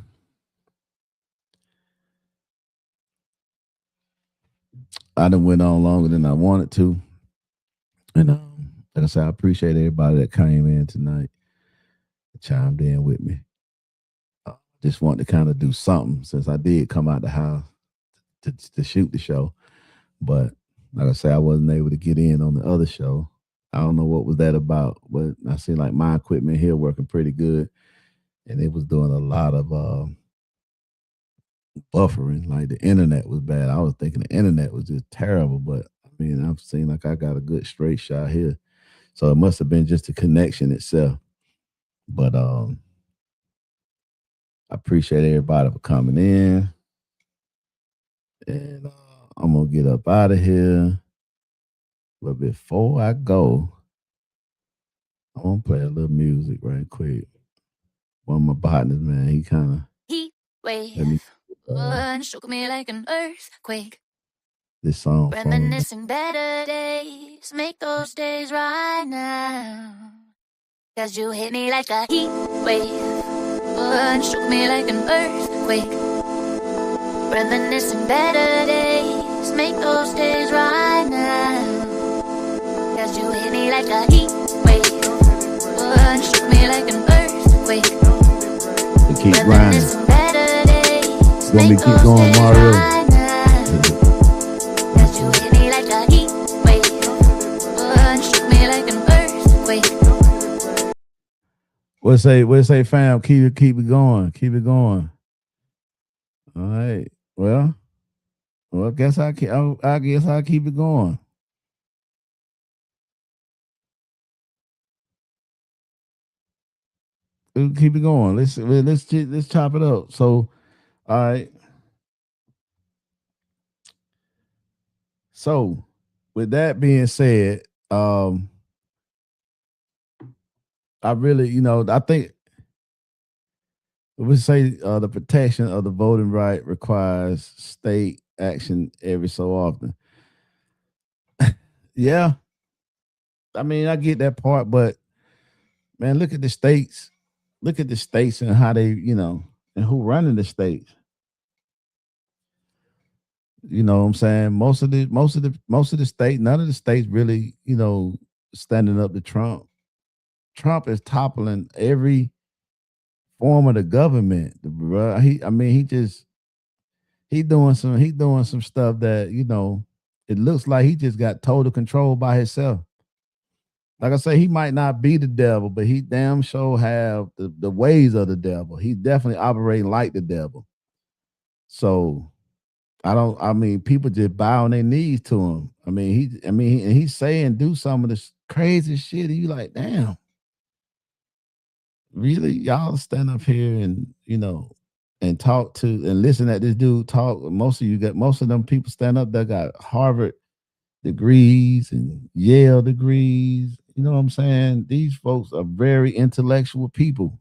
I done went on longer than I wanted to. And like I said, I appreciate everybody that came in tonight, chimed in with me. Just wanted to kind of do something since I did come out the house to shoot the show. But like I said, I wasn't able to get in on the other show. I don't know what was that about, but I see like my equipment here working pretty good, and it was doing a lot of buffering. Like the internet was bad. I was thinking the internet was just terrible, but I mean, I've seen like I got a good straight shot here, so it must have been just the connection itself. But I appreciate everybody for coming in, and I'm gonna get up out of here. But before I go, I want to play a little music right quick. One of my partners, man, he kind of heat wave shook me like an earthquake. This song, reminiscing better days, make those days right now. 'Cause you hit me like a heat wave, shook me like an earthquake. Reminiscing better days, make those days right now. 'Cause you hit me like a heat wave, shook me like an earthquake. To keep grinding. You want me to keep going, Mario? Cause you hit me like a heat wave, shook me like an earthquake. What say, fam? Keep it going. Keep it going. All right. Well, I guess I guess I'll keep it going. we'll keep it going. Let's chop it up. So, all right. So, with that being said, I really, I think we say the protection of the voting right requires state action every so often. Yeah, I mean, I get that part, but man, look at the states. Look at the states and how they, and who running the states. You know what I'm saying? Most of the state, none of the states really, standing up to Trump. Trump is toppling every form of the government. Bruh. I mean, he doing some stuff that, it looks like he just got total control by himself. Like I say, he might not be the devil, but he damn sure have the ways of the devil. He definitely operating like the devil. So I mean, people just bow on their knees to him. And he's saying do some of this crazy shit. And you like, damn, really? Y'all stand up here and, and talk to and listen at this dude talk. Most of them people stand up that got Harvard degrees and Yale degrees. You know what I'm saying? These folks are very intellectual people.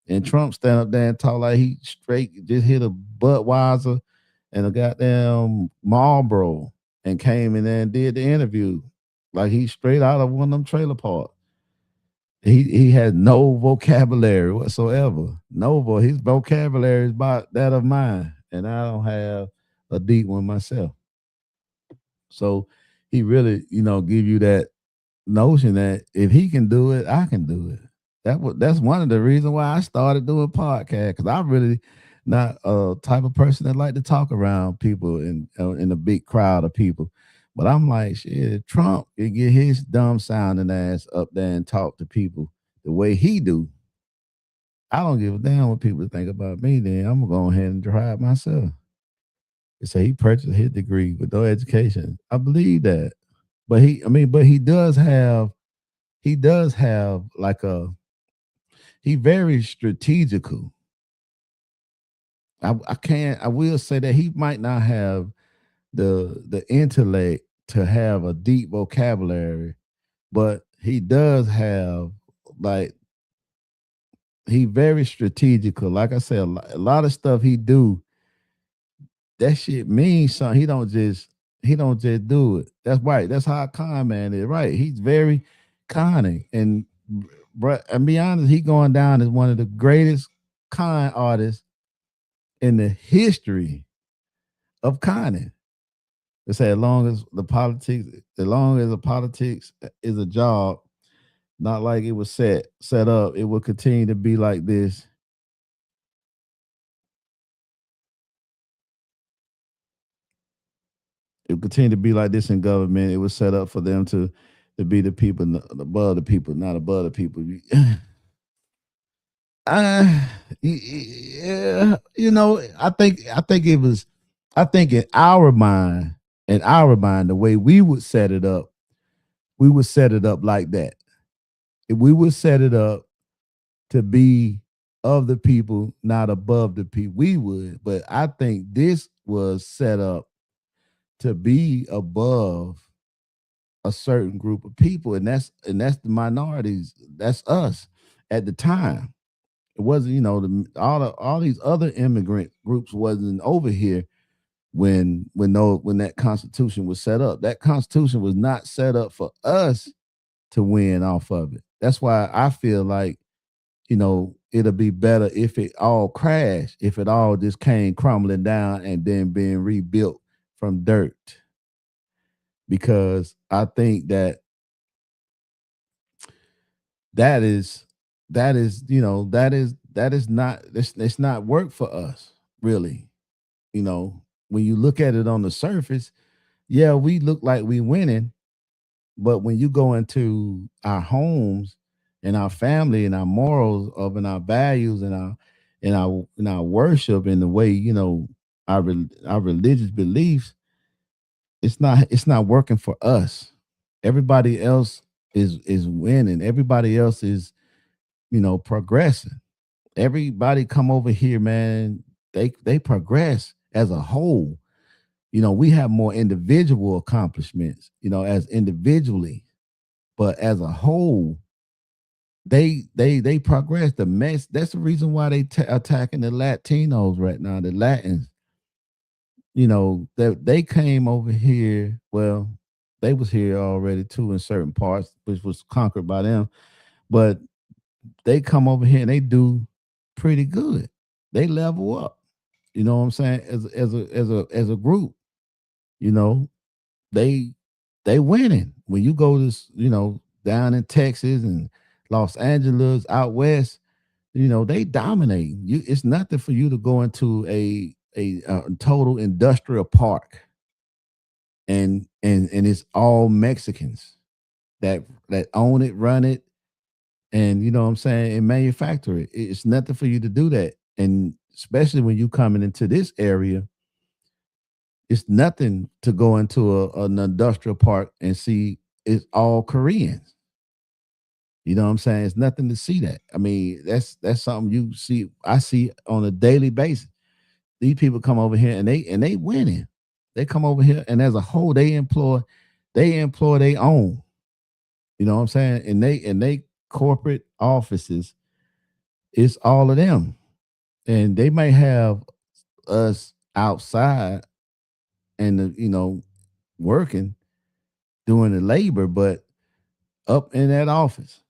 And Trump stand up there and talk like he straight just hit a Budweiser and a goddamn Marlboro and came in there and did the interview like he straight out of one of them trailer parks. He had no vocabulary whatsoever. His vocabulary is about that of mine, and I don't have a deep one myself. So he really, give you that notion that if he can do it, I can do it. That's one of the reasons why I started doing podcast, because I'm really not a type of person that like to talk around people in a big crowd of people. But I'm like, shit, Trump can get his dumb sounding ass up there and talk to people the way he do. I don't give a damn what people think about me. Then I'm gonna go ahead and drive myself. They say he purchased his degree with no education. I believe that, but he does have like he very strategical. I will say that he might not have the intellect to have a deep vocabulary, but he does have, like, he very strategical. Like I said, a lot of stuff he do, that shit means something. He don't just do it. That's right. That's how a con man is. Right. He's very conning. And be honest, he going down as one of the greatest con artists in the history of conning. They say as long as the politics is a job, not like it was set up, it will continue to be like this. It will continue to be like this in government. It was set up for them to be the people above the people, not above the people. Yeah, I think it was. I think in our mind, the way we would set it up, we would set it up like that. If we would set it up to be of the people, not above the people, we would. But I think this was set up to be above a certain group of people, and that's the minorities. That's us at the time. It wasn't, all these other immigrant groups wasn't over here when that constitution was set up. That constitution was not set up for us to win off of it. That's why I feel like, it'll be better if it all crashed, if it all just came crumbling down and then being rebuilt from dirt. Because I think that is not it's not work for us, really. When you look at it on the surface, yeah, we look like we winning, but when you go into our homes and our family and our morals and our values and our worship and the way, our religious beliefs, it's not working for us. Everybody else is winning. Everybody else progressing. Everybody come over here, man. They progress as a whole. We have more individual accomplishments, as individually, but as a whole, they progress. The mess. That's the reason why they attacking the Latinos right now. The Latins, that they came over here. Well, they was here already too in certain parts, which was conquered by them. But they come over here and they do pretty good. They level up. You know what I'm saying? As a group, you know, they they winning. When you go to down in Texas and Los Angeles out west, they dominate. It's nothing for you to go into a total industrial park and it's all Mexicans that own it, run it, and you know what I'm saying, and manufacture it. It's nothing for you to do that. And especially when you coming into this area, it's nothing to go into an industrial park and see it's all Koreans. You know what I'm saying? It's nothing to see that. I mean, that's something you see, I see on a daily basis. These people come over here and they winning. They come over here and as a whole they employ their own. You know what I'm saying? And they corporate offices, it's all of them. And they may have us outside and working, doing the labor, but up in that office,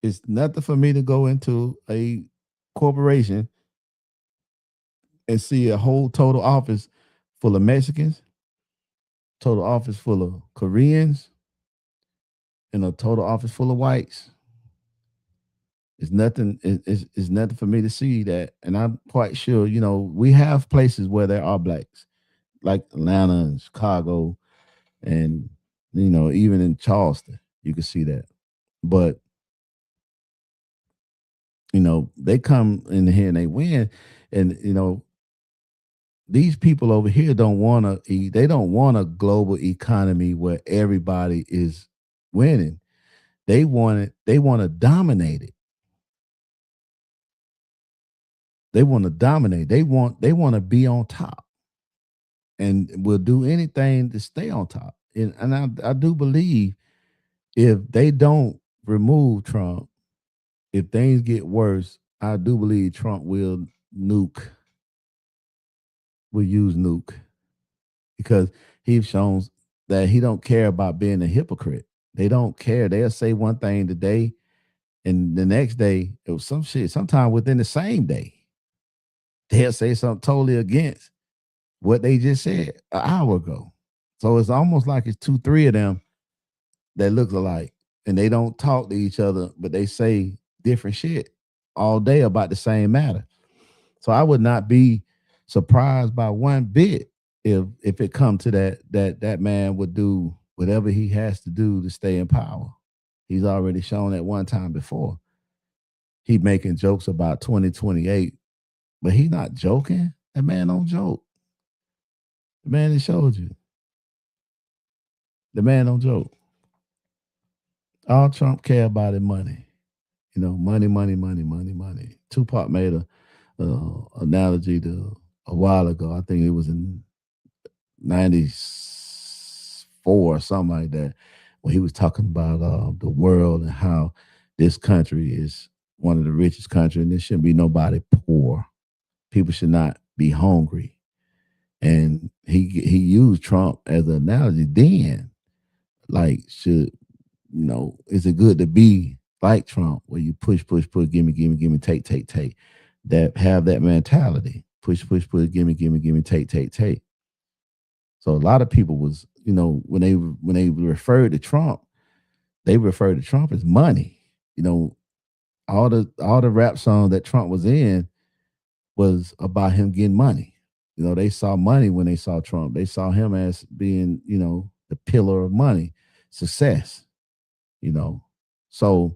it's nothing for me to go into a corporation and see a whole total office full of Mexicans, total office full of Koreans, and a total office full of whites. It's nothing. It's nothing for me to see that, and I'm quite sure. We have places where there are blacks, like Atlanta and Chicago, and even in Charleston, you can see that. But they come in here and they win, and these people over here don't want to. They don't want a global economy where everybody is winning. They want it. They want to dominate it. They want to dominate. They want to be on top, and will do anything to stay on top. And I do believe if they don't remove Trump, if things get worse, I do believe Trump will use nuke because he's shown that he don't care about being a hypocrite. They don't care. They'll say one thing today, and the next day it was some shit. Sometime within the same day, they'll say something totally against what they just said an hour ago. So it's almost like it's 2, 3 of them that look alike, and they don't talk to each other, but they say different shit all day about the same matter. So I would not be surprised by one bit if it come to that man would do whatever he has to do to stay in power. He's already shown that one time before. He making jokes about 2028, but he not joking. That man don't joke. The man that showed you. The man don't joke. All Trump care about is money. Money, money, money, money, money. Tupac made a analogy to a while ago. I think it was in 94 or something like that, when he was talking about the world and how this country is one of the richest countries and there shouldn't be nobody poor. People should not be hungry. And he used Trump as an analogy then. Like, is it good to be like Trump, where you push, push, push, gimme, gimme, gimme, take, take, take? That have that mentality. Push, push, push, gimme, gimme, gimme, take, take, take. So a lot of people was, when they referred to Trump, they referred to Trump as money. All the rap songs that Trump was in was about him getting money. They saw money when they saw Trump. They saw him as being, the pillar of money, success. So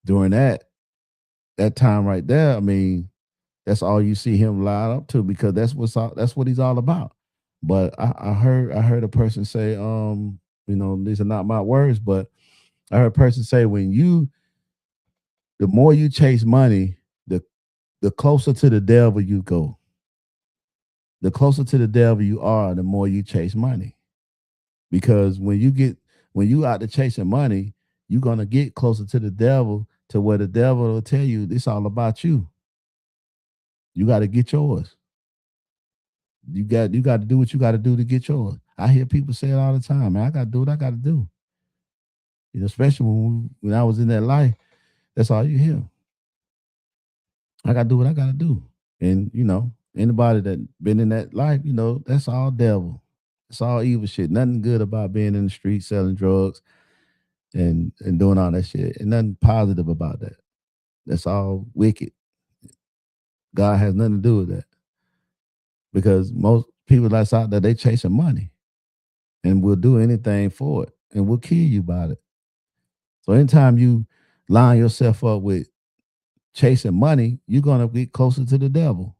during that time right there, I mean, that's all you see him line up to, because that's what he's all about. But I heard a person say, these are not my words, but I heard a person say the more you chase money, the closer to the devil you go. The closer to the devil you are, the more you chase money. Because when you out to chasing money, you're gonna get closer to the devil to where the devil will tell you it's all about you. You got to get yours. You got to do what you got to do to get yours. I hear people say it all the time, man. I got to do what I got to do. You know, especially when I was in that life, that's all you hear. I got to do what I got to do. And anybody that been in that life, that's all devil. It's all evil shit. Nothing good about being in the street selling drugs and doing all that shit. And nothing positive about that. That's all wicked. God has nothing to do with that. Because most people that's out there, they chasing money and will do anything for it and will kill you about it. So anytime you line yourself up with chasing money, you're going to get closer to the devil.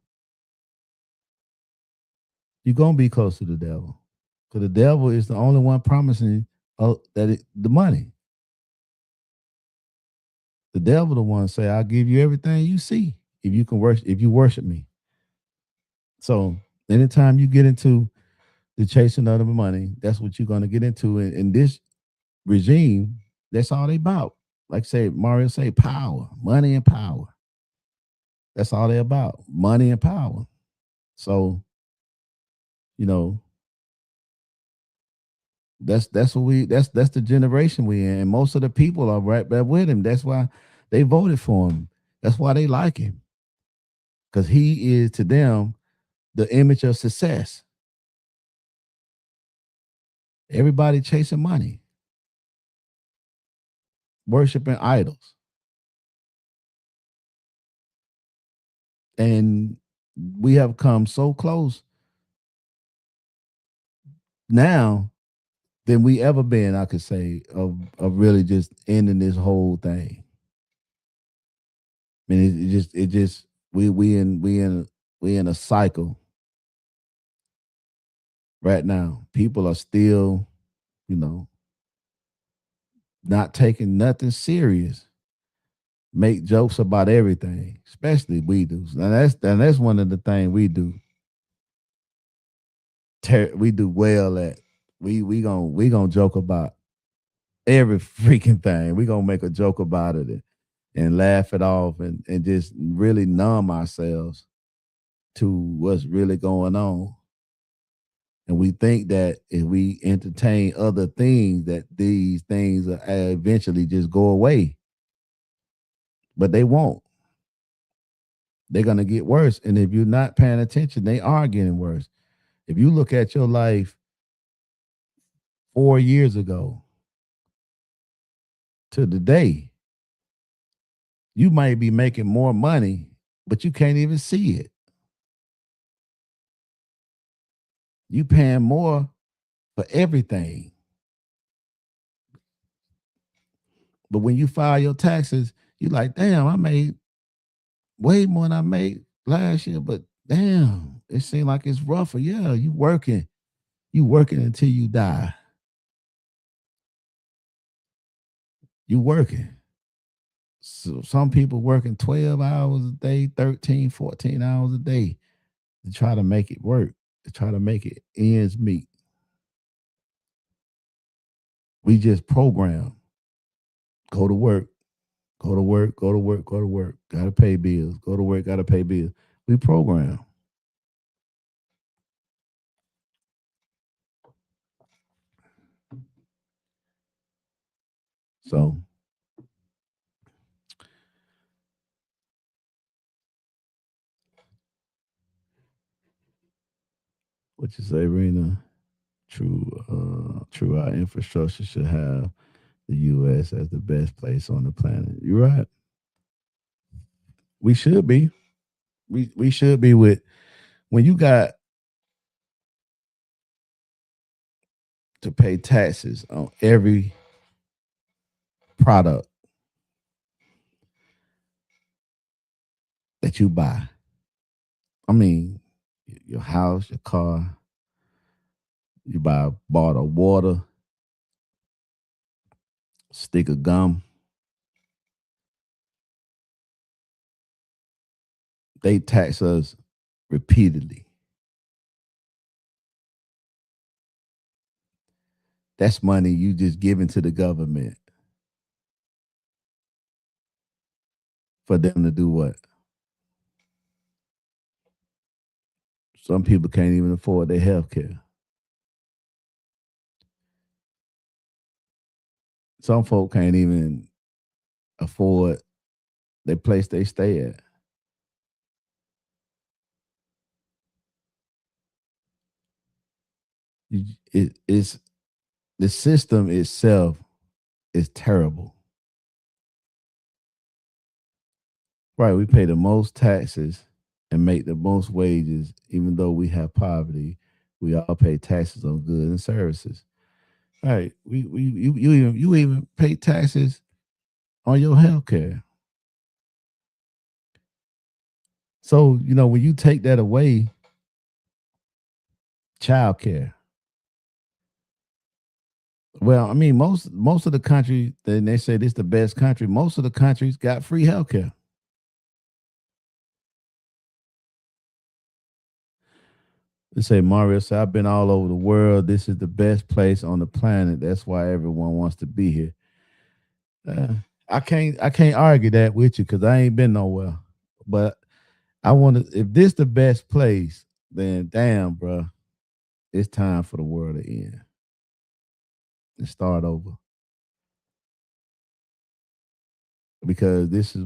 You're going to be close to the devil. Because the devil is the only one promising the money. The devil the one say, I'll give you everything you see if you worship me. So anytime you get into the chasing of the money, that's what you're going to get into. In this regime, that's all they about. Like Mario say, power, money and power. That's all they about, money and power. So, that's the generation we in. And most of the people are right there with him. That's why they voted for him. That's why they like him. Because he is to them the image of success. Everybody chasing money, worshiping idols. And we have come so close now than we ever been, I could say, of really just ending this whole thing. I mean, we in a cycle right now. People are still, not taking nothing serious. Make jokes about everything, especially we do. And that's one of the things we do. We do well at. We gonna joke about every freaking thing. We gonna make a joke about it and laugh it off and just really numb ourselves to what's really going on. And we think that if we entertain other things, that these things will eventually just go away. But they won't. They're going to get worse. And if you're not paying attention, they are getting worse. If you look at your life 4 years ago to today, you might be making more money, but you can't even see it. You paying more for everything. But when you file your taxes, you're like, damn, I made way more than I made last year, but damn, it seems like it's rougher. Yeah, you working until you die. You working. So some people working 12 hours a day, 13, 14 hours a day to try to make it work, to try to make it ends meet. We just program. Go to work, go to work, go to work, go to work. Gotta pay bills. Go to work, gotta pay bills. We program. So what you say, Rena? True. Our infrastructure should have the U.S. as the best place on the planet. You're right. We should be. We should be with when you got to pay taxes on every product that you buy. I mean, your house, your car, you buy a bottle of water, stick of gum. They tax us repeatedly. That's money you just giving to the government for them to do what? Some people can't even afford their health care. Some folk can't even afford the place they stay at. It's the system itself is terrible. Right, we pay the most taxes and make the most wages, even though we have poverty. We all pay taxes on goods and services. Right, you even pay taxes on your health care. So when you take that away, child care. Well, I mean, most of the country, then they say this the best country. Most of the countries got free healthcare. They say Mario said, "I've been all over the world. This is the best place on the planet. That's why everyone wants to be here." Uh, I can't argue that with you because I ain't been nowhere. But I want to. If this the best place, then damn, bro, it's time for the world to end and start over because this is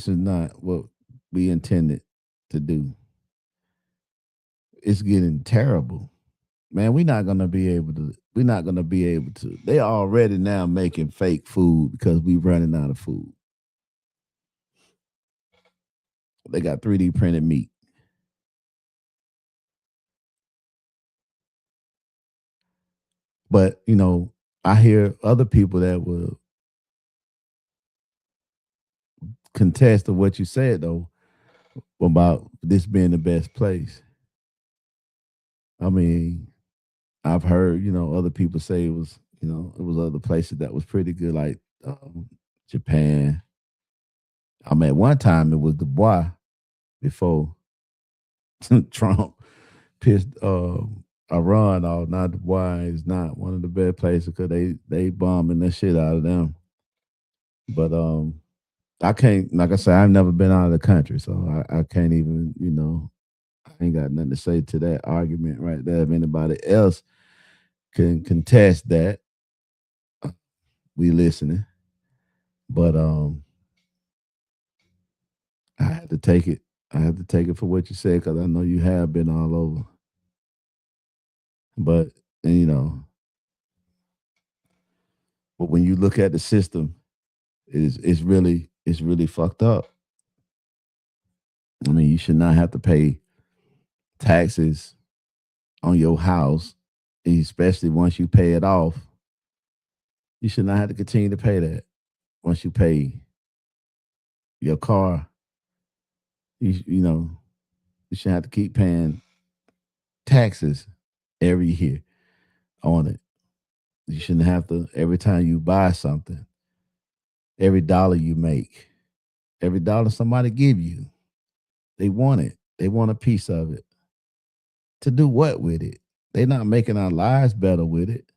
not what we intended to do. It's getting terrible. Man, we're not gonna be able to. They already now making fake food because we running out of food. They got 3D printed meat. But I hear other people that will contest to what you said though about this being the best place. I mean, I've heard, other people say it was other places that was pretty good, like Japan. I mean, at one time it was Dubai before Trump pissed Iran off. Now Dubai is not one of the best places because they bombing the shit out of them. But I can't, like I said, I've never been out of the country, so I can't even, I ain't got nothing to say to that argument right there. If anybody else can contest that, we listening. But I had to take it. I have to take it for what you said because I know you have been all over. But and, but when you look at the system, it's really fucked up. I mean, you should not have to pay taxes on your house, especially once you pay it off. You should not have to continue to pay that once you pay your car. You should have to keep paying taxes every year on it. You shouldn't have to every time you buy something, every dollar you make, every dollar somebody give you, they want it. They want a piece of it. To do what with it? They're not making our lives better with it.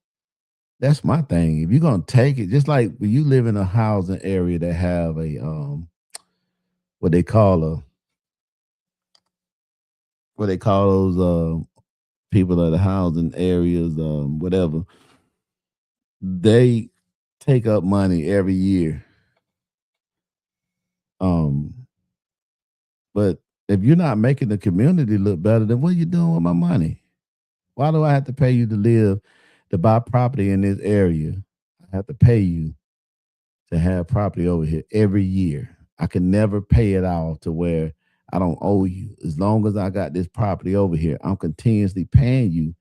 That's my thing. If you're gonna take it, just like when you live in a housing area that have a what they call a what they call those people that are housing areas, whatever, they take up money every year. Um, but if you're not making the community look better, then what are you doing with my money? Why do I have to pay you to buy property in this area? I have to pay you to have property over here every year. I can never pay it off to where I don't owe you. As long as I got this property over here, I'm continuously paying you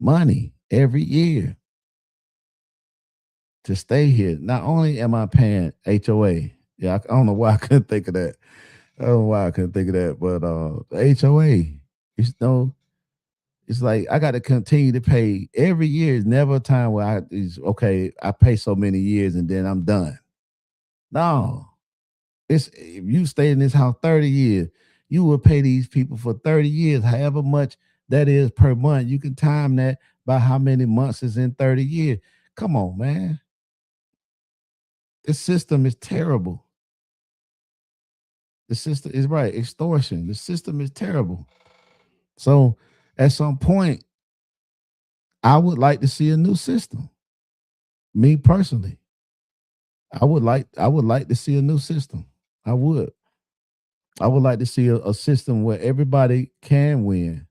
money every year to stay here. Not only am I paying HOA, yeah, I don't know why I couldn't think of that. I don't know why I couldn't think of that, but the HOA, you know, It's like I got to continue to pay every year. Is never a time where okay. I pay so many years and then I'm done. No, it's if you stay in this house 30 years, you will pay these people for 30 years, however much that is per month. You can time that by how many months is in 30 years. Come on, man. This system is terrible. The system is right, extortion. The system is terrible. So at some point, I would like to see a new system. Me personally. I would like to see a new system. I would. I would like to see a system where everybody can win,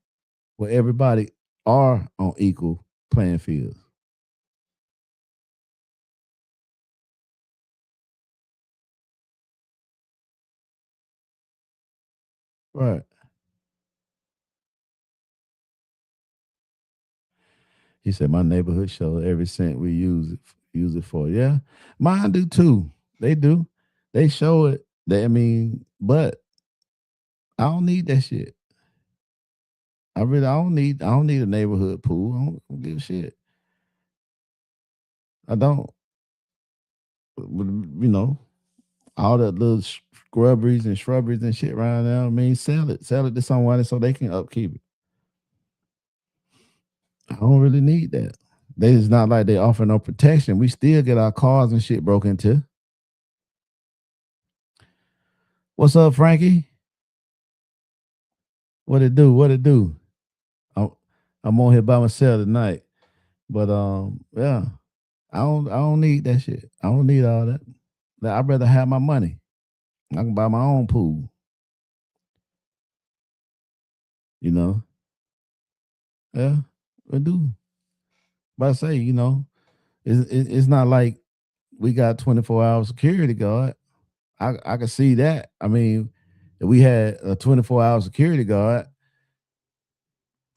where everybody are on equal playing fields. Right. He said my neighborhood show every cent we use it for. Yeah. Mine do too. They do. They show it. But I don't need that shit. I don't need a neighborhood pool. I don't give a shit. I don't. You know, all the little scrubberies and shrubberies and shit around there. Sell it to someone so they can upkeep it. I don't really need that. It's not like they offer no protection. We still get our cars and shit broke into. What's up, Frankie? What it do? What it do? I'm, I'm on here by myself tonight, but yeah, I don't need that shit. I don't need all that. I'd rather have my money. I can buy my own pool. You know, yeah, I do. But I say, it's not like we got 24-hour security guard. I can see that. I mean, if we had a 24-hour security guard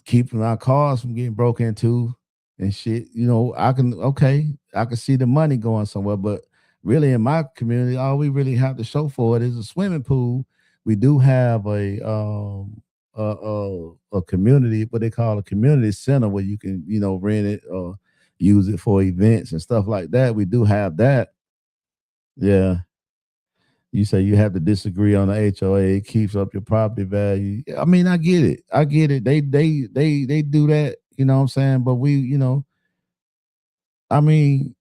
keeping our cars from getting broke into and shit, I can see the money going somewhere. But really, in my community, all we really have to show for it is a swimming pool. We do have a community, what they call a community center, where you can rent it or use it for events and stuff like that. We do have that. Yeah. You say you have to disagree on the HOA. It keeps up your property value. I mean, I get it. I get it. They do that. You know what I'm saying? But I mean,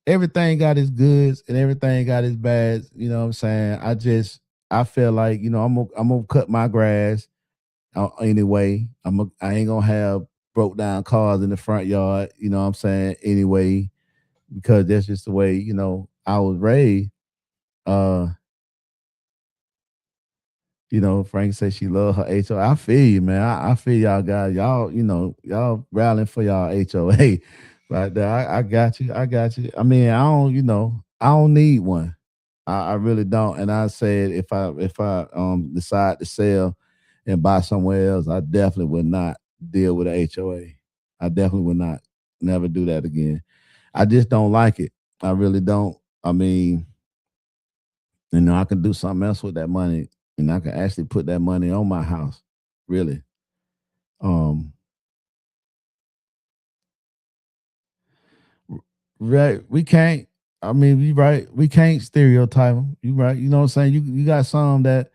everything got its goods and everything got its bads. You know what I'm saying? I feel like I'm gonna cut my grass anyway. I ain't gonna have broke down cars in the front yard. You know what I'm saying? Anyway, because that's just the way I was raised. Uh, Frank said she love her HOA. I feel you, man. I feel y'all guys. Y'all rallying for y'all HOA. Right there. I got you. I got you. I mean, I don't need one. I really don't. And I said if I decide to sell and buy somewhere else, I definitely would not deal with a HOA. I definitely would not never do that again. I just don't like it. I really don't. I mean, I can do something else with that money, and I can actually put that money on my house. Really. Um, right. We can't. I mean, you right. We can't stereotype them. You right. You know what I'm saying? You got some that,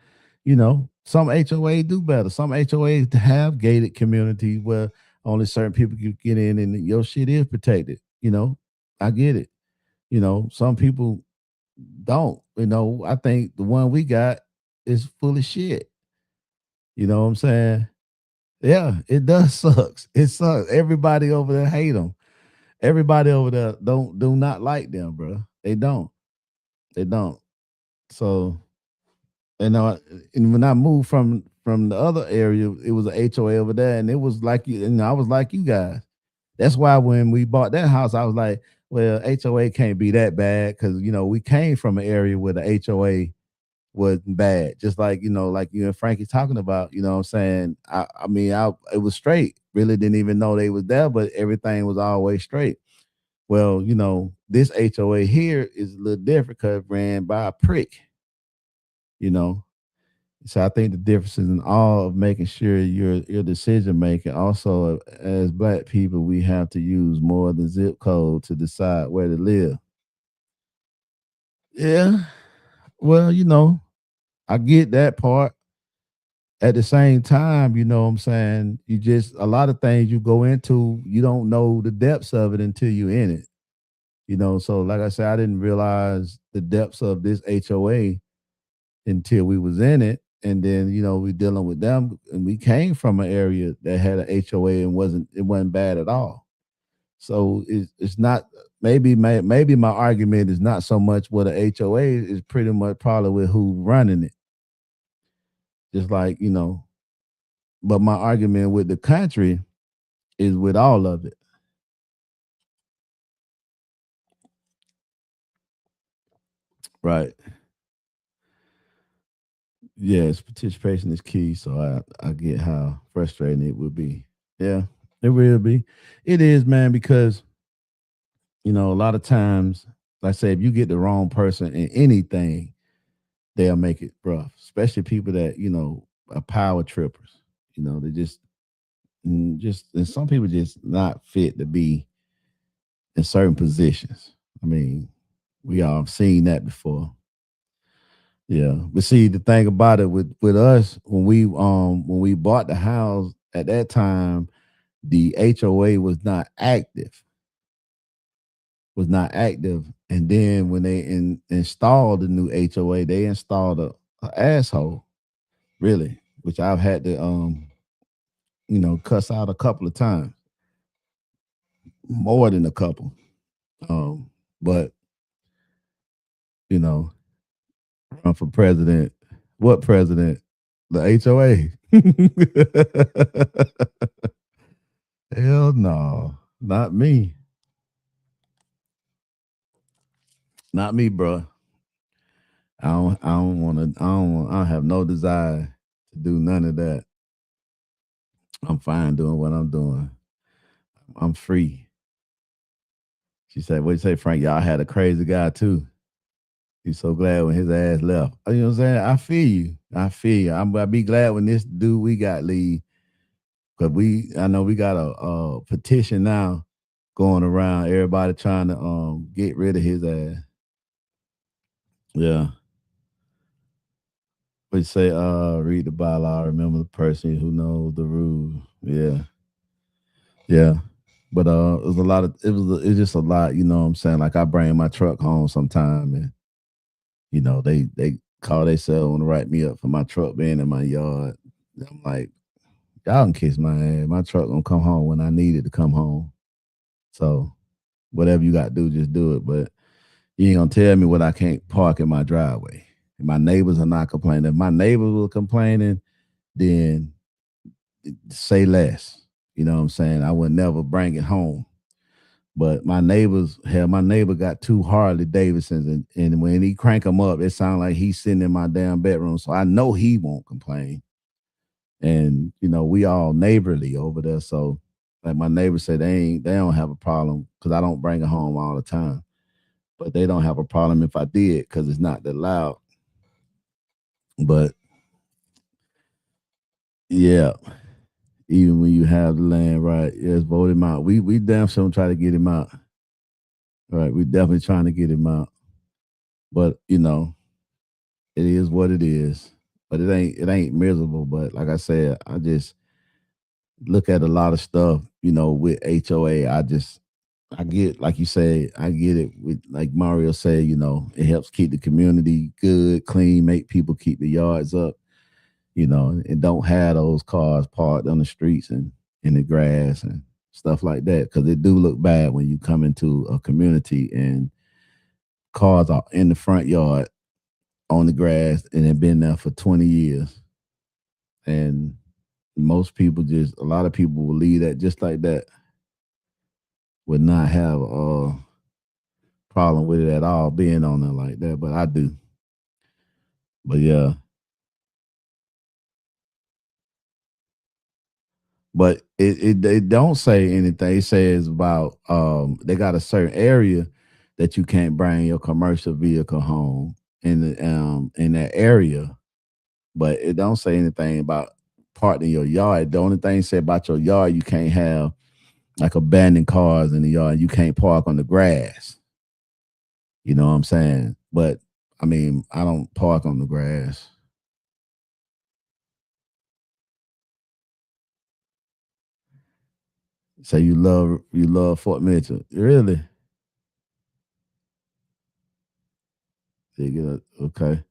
some HOA do better. Some HOAs have gated communities where only certain people can get in and your shit is protected. I get it. Some people don't. I think the one we got is full of shit. You know what I'm saying? Yeah, it does sucks. It sucks. Everybody over there hate them. Everybody over there do not like them, bro. They don't. They don't. So, you know, and when I moved from the other area, it was a HOA over there, and it was like you, and I was like you guys. That's why when we bought that house, I was like, well, HOA can't be that bad because we came from an area where the HOA wasn't bad. Just like, like you and Frankie talking about, you know what I'm saying? I mean, it was straight. Really didn't even know they was there, but everything was always straight. Well, this HOA here is a little different because ran by a prick, you know. So I think the difference is in all of making sure your decision making. Also, as Black people, we have to use more than zip code to decide where to live. Yeah, well, I get that part. At the same time, you know what I'm saying, you just a lot of things you go into, you don't know the depths of it until you in it. So like I said, I didn't realize the depths of this HOA until we was in it. And then, we dealing with them, and we came from an area that had an HOA and it wasn't bad at all. So it's not, maybe my argument is not so much what a HOA is, pretty much probably with who running it. Just like, but my argument with the country is with all of it. Right. Yes, participation is key. So I get how frustrating it would be. Yeah, it will be. It is, man, because a lot of times, like I say, if you get the wrong person in anything, they'll make it rough. Especially people that, are power trippers. They just and some people just not fit to be in certain positions. I mean, we all have seen that before. Yeah, but see, the thing about it with us, when we bought the house at that time, the HOA was not active, and then when they installed the new HOA, they installed a asshole, really, which I've had to cuss out a couple of times, more than a couple. But you know, run for president. What president? The HOA. Hell no, not me. Not me, bro. I don't want to. I have no desire to do none of that. I'm fine doing what I'm doing. I'm free. She said, "What you say, Frank? Y'all had a crazy guy too. He's so glad when his ass left. You know what I'm saying? I feel you. I feel you. I'll be glad when this dude we got leave, because I know we got a petition now going around. Everybody trying to get rid of his ass. Yeah. We say, read the bylaw, remember the person who knows the rules. Yeah. Yeah. But it was a lot of it's just a lot, you know what I'm saying? Like I bring my truck home sometime, and they call themselves want to write me up for my truck being in my yard. I'm like, y'all can kiss my ass. My truck gonna come home when I need it to come home. So whatever you got to do, just do it. But you ain't gonna tell me what I can't park in my driveway. And my neighbors are not complaining. If my neighbors were complaining, then say less. You know what I'm saying? I would never bring it home. But my neighbor got two Harley Davidsons, and when he crank them up, it sounds like he's sitting in my damn bedroom. So I know he won't complain. And we all neighborly over there. So like my neighbor said, they don't have a problem because I don't bring it home all the time. But they don't have a problem if I did, because it's not that loud. But yeah, even when you have the land, right? Yes, vote him out. We damn sure try to get him out. Right, we definitely trying to get him out. But it is what it is. But it ain't miserable. But like I said, I just look at a lot of stuff, with HOA. I get, like you said, I get it. With like Mario said, it helps keep the community good, clean, make people keep the yards up, and don't have those cars parked on the streets and in the grass and stuff like that. Because it do look bad when you come into a community and cars are in the front yard on the grass and have been there for 20 years. And a lot of people will leave that just like that, would not have a problem with it at all being on there like that, but I do. But yeah. But it don't say anything. It says about they got a certain area that you can't bring your commercial vehicle home in that area. but it don't say anything about parking in your yard. The only thing it say about your yard, you can't have like abandoned cars in the yard. You can't park on the grass. You know what I'm saying? But I mean, I don't park on the grass. So you love Fort Mitchell. Really? Okay.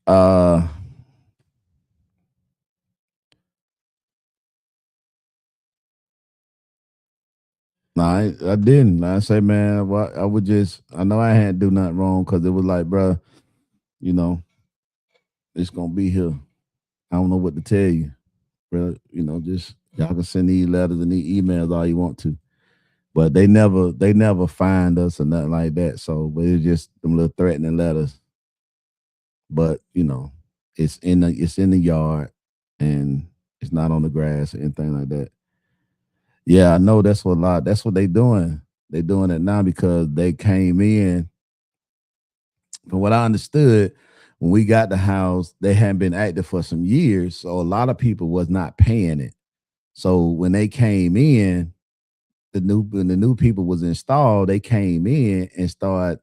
Uh no, I didn't. I say, man, well, I would just I know I had to do nothing wrong because it was like, bro, you know, it's gonna be here. I don't know what to tell you, bro. Just y'all can send these letters and these emails all you want to. But they never find us or nothing like that. So but it's just them little threatening letters. But it's in the yard and it's not on the grass or anything like that. Yeah, I know that's what they doing. They doing it now because they came in. From what I understood, when we got the house, they hadn't been active for some years. So a lot of people was not paying it. So when they came in, when the new people was installed, they came in and started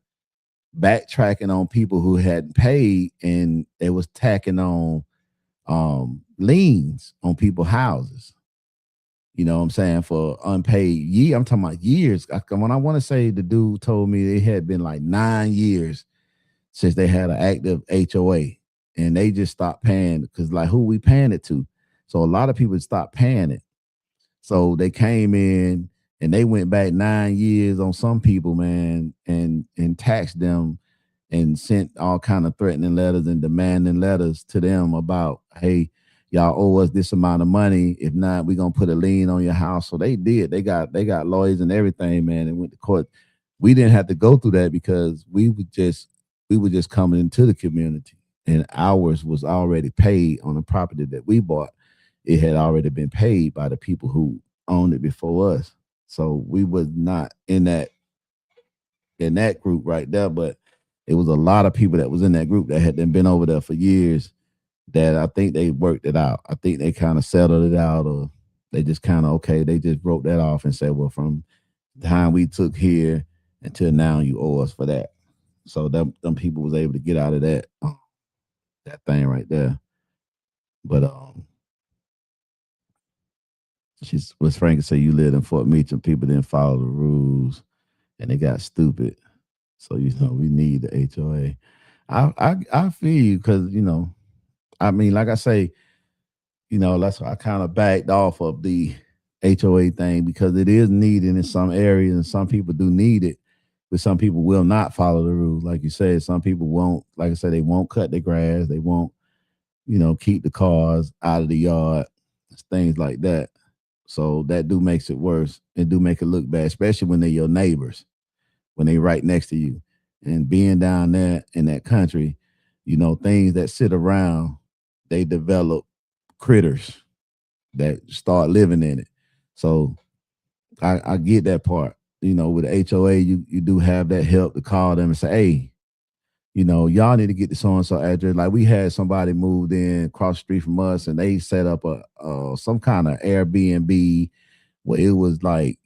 backtracking on people who hadn't paid, and they was tacking on liens on people's houses. You know what I'm saying? For unpaid year. I'm talking about years. When I want to say the dude told me it had been like 9 years since they had an active HOA, and they just stopped paying because like who we paying it to? So a lot of people stopped paying it. So they came in and they went back 9 years on some people, man, and taxed them and sent all kind of threatening letters and demanding letters to them about, hey, y'all owe us this amount of money. If not, we're gonna put a lien on your house. So they did. They got lawyers and everything, man, and went to court. We didn't have to go through that because we were just coming into the community and ours was already paid on the property that we bought. It had already been paid by the people who owned it before us. So we was not in that group right there, but it was a lot of people that was in that group that had been over there for years that I think they worked it out. I think they kind of settled it out, or they just kind of okay, they just wrote that off and said, well, from the time we took here until now, you owe us for that. So them people was able to get out of that thing right there. But she's was Frank say you lived in Fort Meacham, people didn't follow the rules and they got stupid. So we need the HOA. I feel you because I mean, like I say, that's why I kind of backed off of the HOA thing because it is needed in some areas and some people do need it, but some people will not follow the rules. Like you said, some people won't, like I said, they won't cut the grass, they won't, keep the cars out of the yard, things like that. So that do makes it worse. It do make it look bad, especially when they're your neighbors, when they right next to you. And being down there in that country, things that sit around, they develop critters that start living in it. So I get that part. With the HOA, you do have that help to call them and say, hey, y'all need to get the so and so address. Like we had somebody moved in across the street from us, and they set up a some kind of Airbnb where it was like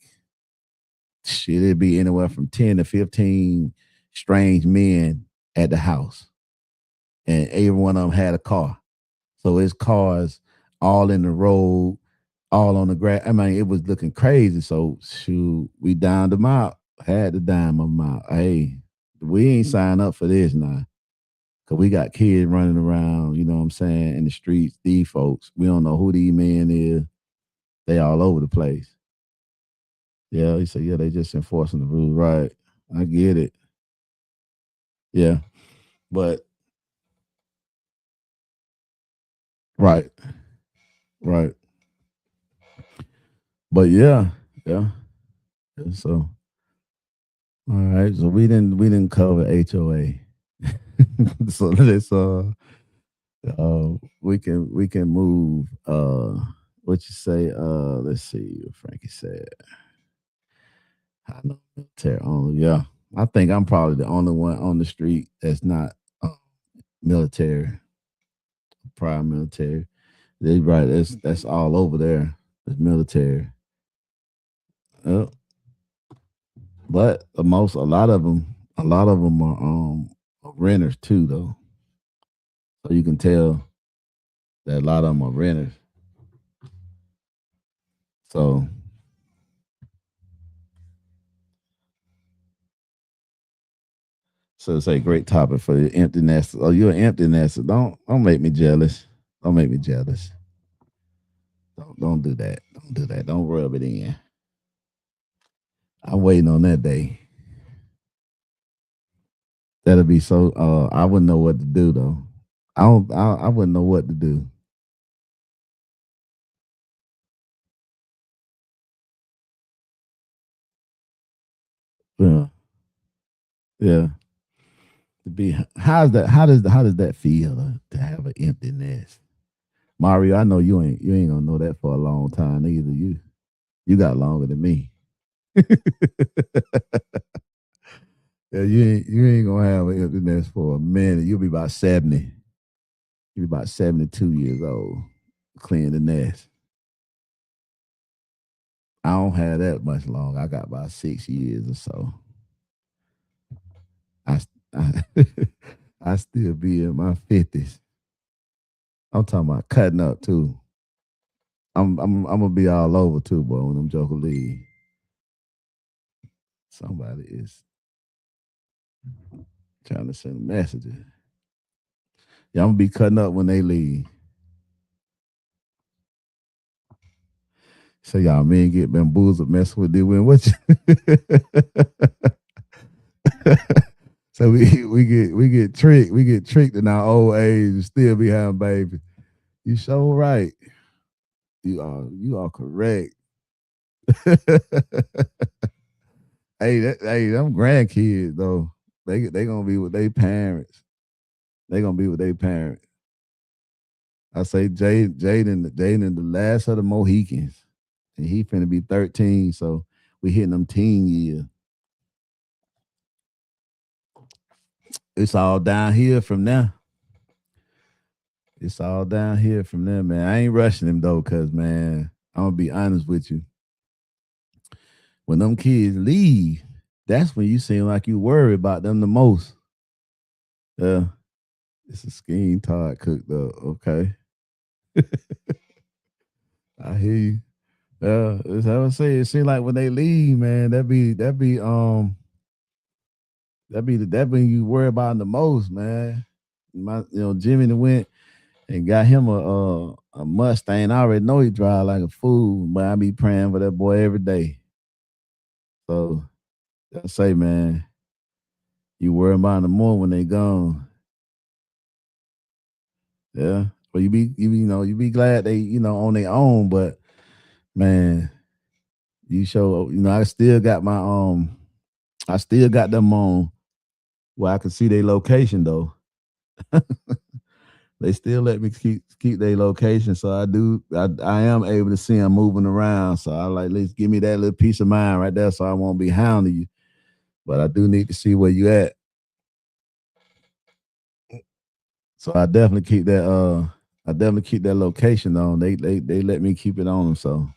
shit. It'd be anywhere from 10 to 15 strange men at the house, and every one of them had a car. So it's cars all in the road, all on the grass. I mean, it was looking crazy. So shoot, we downed them out. Had to dime them out. Hey, we ain't signed up for this now. Cause we got kids running around, you know what I'm saying, in the streets. These folks, we don't know who these men is. They all over the place. Yeah, he said, yeah, they just enforcing the rules. Right. I get it. Yeah. But right, right. But yeah. Yeah, so all right. So we didn't cover HOA. So let's we can move what you say, let's see what Frankie said. I know military only. Yeah. I think I'm probably the only one on the street that's not military. prior military. They right. That's all over there. It's military. Uh, but a lot of them are renters too, though. So you can tell that a lot of them are renters. So it's a great topic for the empty nester. Oh, you're an empty nester. Don't make me jealous. Don't make me jealous. Don't do that. Don't do that. Don't rub it in. I'm waiting on that day. That'll be so. I wouldn't know what to do though. I don't. I wouldn't know what to do. Yeah. Yeah. To be how's that? How does that feel to have an empty nest? Mario, I know you ain't gonna know that for a long time either. You got longer than me. Yeah, you ain't gonna have an empty nest for a minute. You'll be about 70. You'll be about 72 years old. Clean the nest. I don't have that much long. I got about 6 years or so. I I, I still be in my 50s. I'm talking about cutting up too. I'm gonna be all over too, boy, when them joker leave. Somebody is trying to send messages. Yeah, I'm gonna be cutting up when they leave. So y'all men get bamboozled messing with the women. What so we get tricked. We get tricked in our old age and still be having babies. You so right. You are correct. Hey, them grandkids though. They gonna be with their parents. They gonna be with their parents. I say Jaden the last of the Mohicans. And he finna be 13, so we hitting them teen years. It's all down here from now. It's all down here from there, man. I ain't rushing him though, cause man, I'm gonna be honest with you. When them kids leave, that's when you seem like you worry about them the most. Yeah, it's a scheme Todd cooked up. Okay, I hear you. Yeah, it's how I say. It seems like when they leave, man, that when you worry about them the most, man. Jimmy went and got him a Mustang. I already know he drive like a fool, but I be praying for that boy every day. So I say, man, you worry about them more when they gone. Yeah. But you be glad they, on their own, but man, I still got them on where I can see their location though. They still let me keep their location, so I am able to see them moving around. So I like, let's give me that little peace of mind right there, so I won't be hounding you. But I do need to see where you at. So I definitely keep that location on. They let me keep it on them, so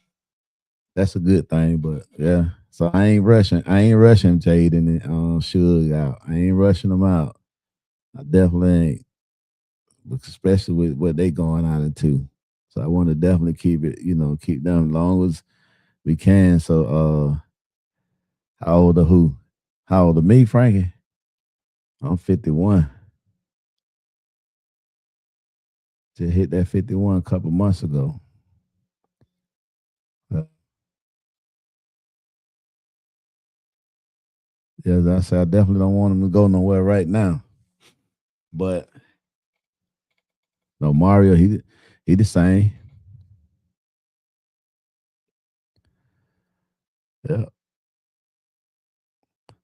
that's a good thing. But yeah, so I ain't rushing. I ain't rushing Jaden and Suge out. I ain't rushing them out. I definitely ain't, especially with what they going out into. So I want to definitely keep it, keep them as long as we can. So how old are who? How old are me, Frankie? I'm 51. Just hit that 51 a couple months ago. Yeah, as I said, I definitely don't want him to go nowhere right now. But no, Mario, he the same. Yeah.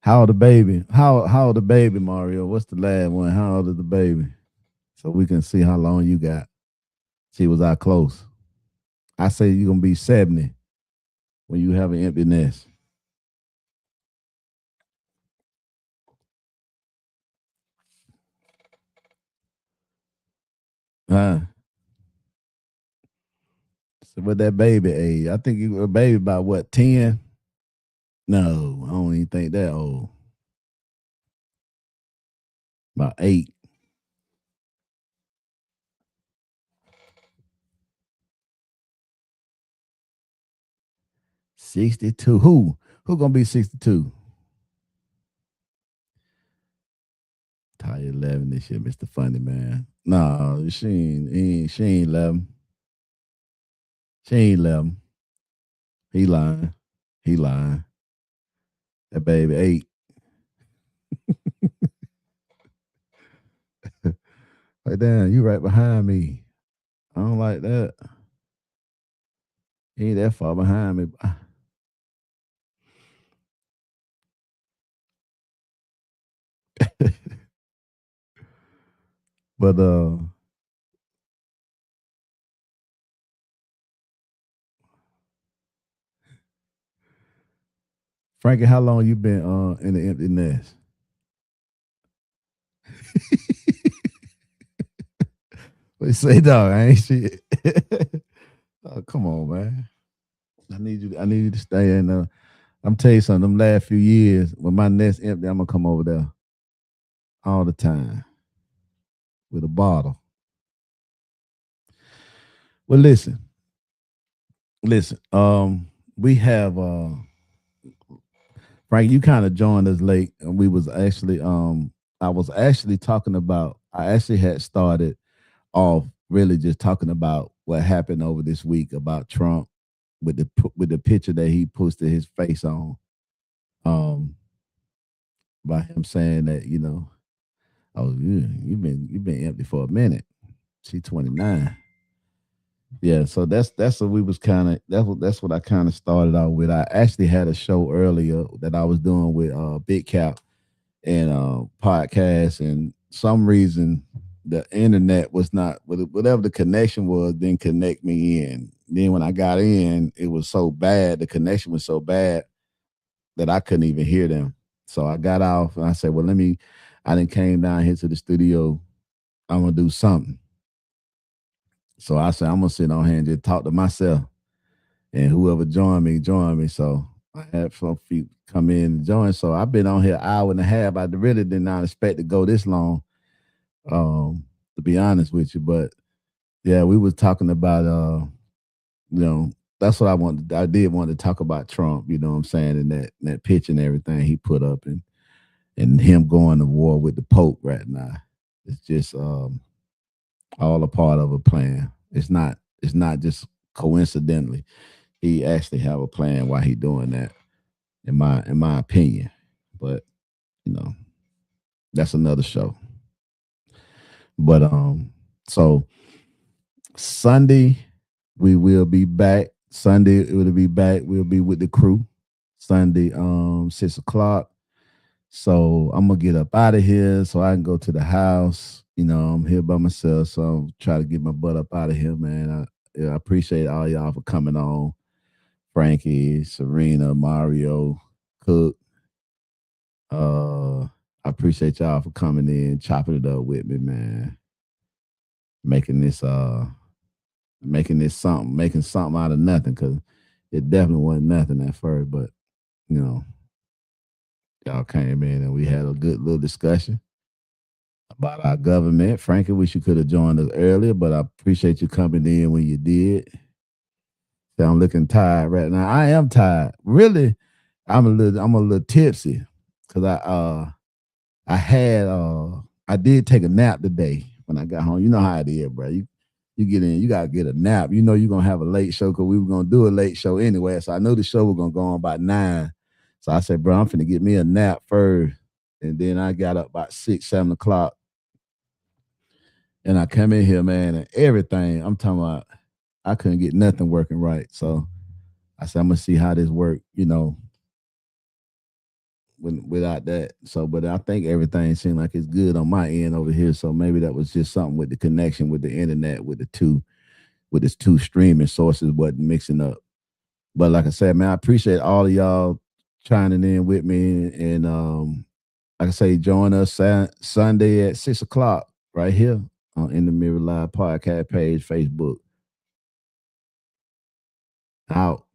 How old the baby? How old the baby, Mario? What's the last one? How old is the baby? So we can see how long you got. See, was I close? I say you're gonna be 70 when you have an empty nest. Huh? So with that baby age, I think you were a baby about what, 10? No, I don't even think that old. About 8. 62. Who gonna be 62? Ty 11 this year, Mr. Funny Man. No, she ain't 11. She ain't 11. He lying. He lying. That baby 8. Like, damn, you right behind me. I don't like that. He ain't that far behind me. But Frankie, how long you been in the empty nest? What you say, dog? I ain't shit. Oh, come on, man. I need you to stay in I'm tell you something, them last few years, when my nest empty, I'm gonna come over there all the time with a bottle. Well, listen. We have Frank, you kind of joined us late, and we was actually I was actually talking about I actually had started off really just talking about what happened over this week about Trump with the picture that he posted his face on, um, by him saying that, oh, you've been empty for a minute. She 29. Yeah, so that's what we was kind of that's what I kind of started out with. I actually had a show earlier that I was doing with Big Cap and podcast, and some reason the internet was not whatever the connection was didn't connect me in. Then when I got in, it was so bad, the connection was so bad that I couldn't even hear them. So I got off and I said, well, I then came down here to the studio. I'm gonna do something. So I said, I'm gonna sit on here and just talk to myself. And whoever joined me, joined me. So I had some people come in and join. So I've been on here an hour and a half. I really did not expect to go this long, to be honest with you. But yeah, we was talking about that's what I did want to talk about Trump, you know what I'm saying, and that pitch and everything he put up, and him going to war with the Pope right now. It's just all a part of a plan. It's not just coincidentally. He actually have a plan why he doing that, in my opinion. But you know, that's another show. But so Sunday we will be back. Sunday it will be back. We'll be with the crew. Sunday, 6 o'clock. So I'm gonna get up out of here so I can go to the house. I'm here by myself, so I'm trying to get my butt up out of here, man. I appreciate all y'all for coming on. Frankie, Serena, Mario, Cook. I appreciate y'all for coming in, chopping it up with me, man. Making this making something out of nothing, because it definitely wasn't nothing at first, but you know, y'all came in and we had a good little discussion about our government. Frankie, wish you could have joined us earlier, but I appreciate you coming in when you did. So I'm looking tired right now. I am tired. Really, I'm a little tipsy because I did take a nap today when I got home. You know how it is, bro. You get in, you gotta get a nap. You know you're gonna have a late show because we were gonna do a late show anyway. So I know the show was gonna go on about 9. So I said, bro, I'm finna get me a nap first. And then I got up about 6, 7 o'clock. And I come in here, man, and everything, I'm talking about, I couldn't get nothing working right. So I said, I'm gonna see how this work, without that. So, but I think everything seemed like it's good on my end over here. So maybe that was just something with the connection with the internet, with its two streaming sources wasn't mixing up. But like I said, man, I appreciate all of y'all chiming in with me. And like I say, join us Sunday at 6 o'clock right here In the Mirror Live podcast page, Facebook. Out.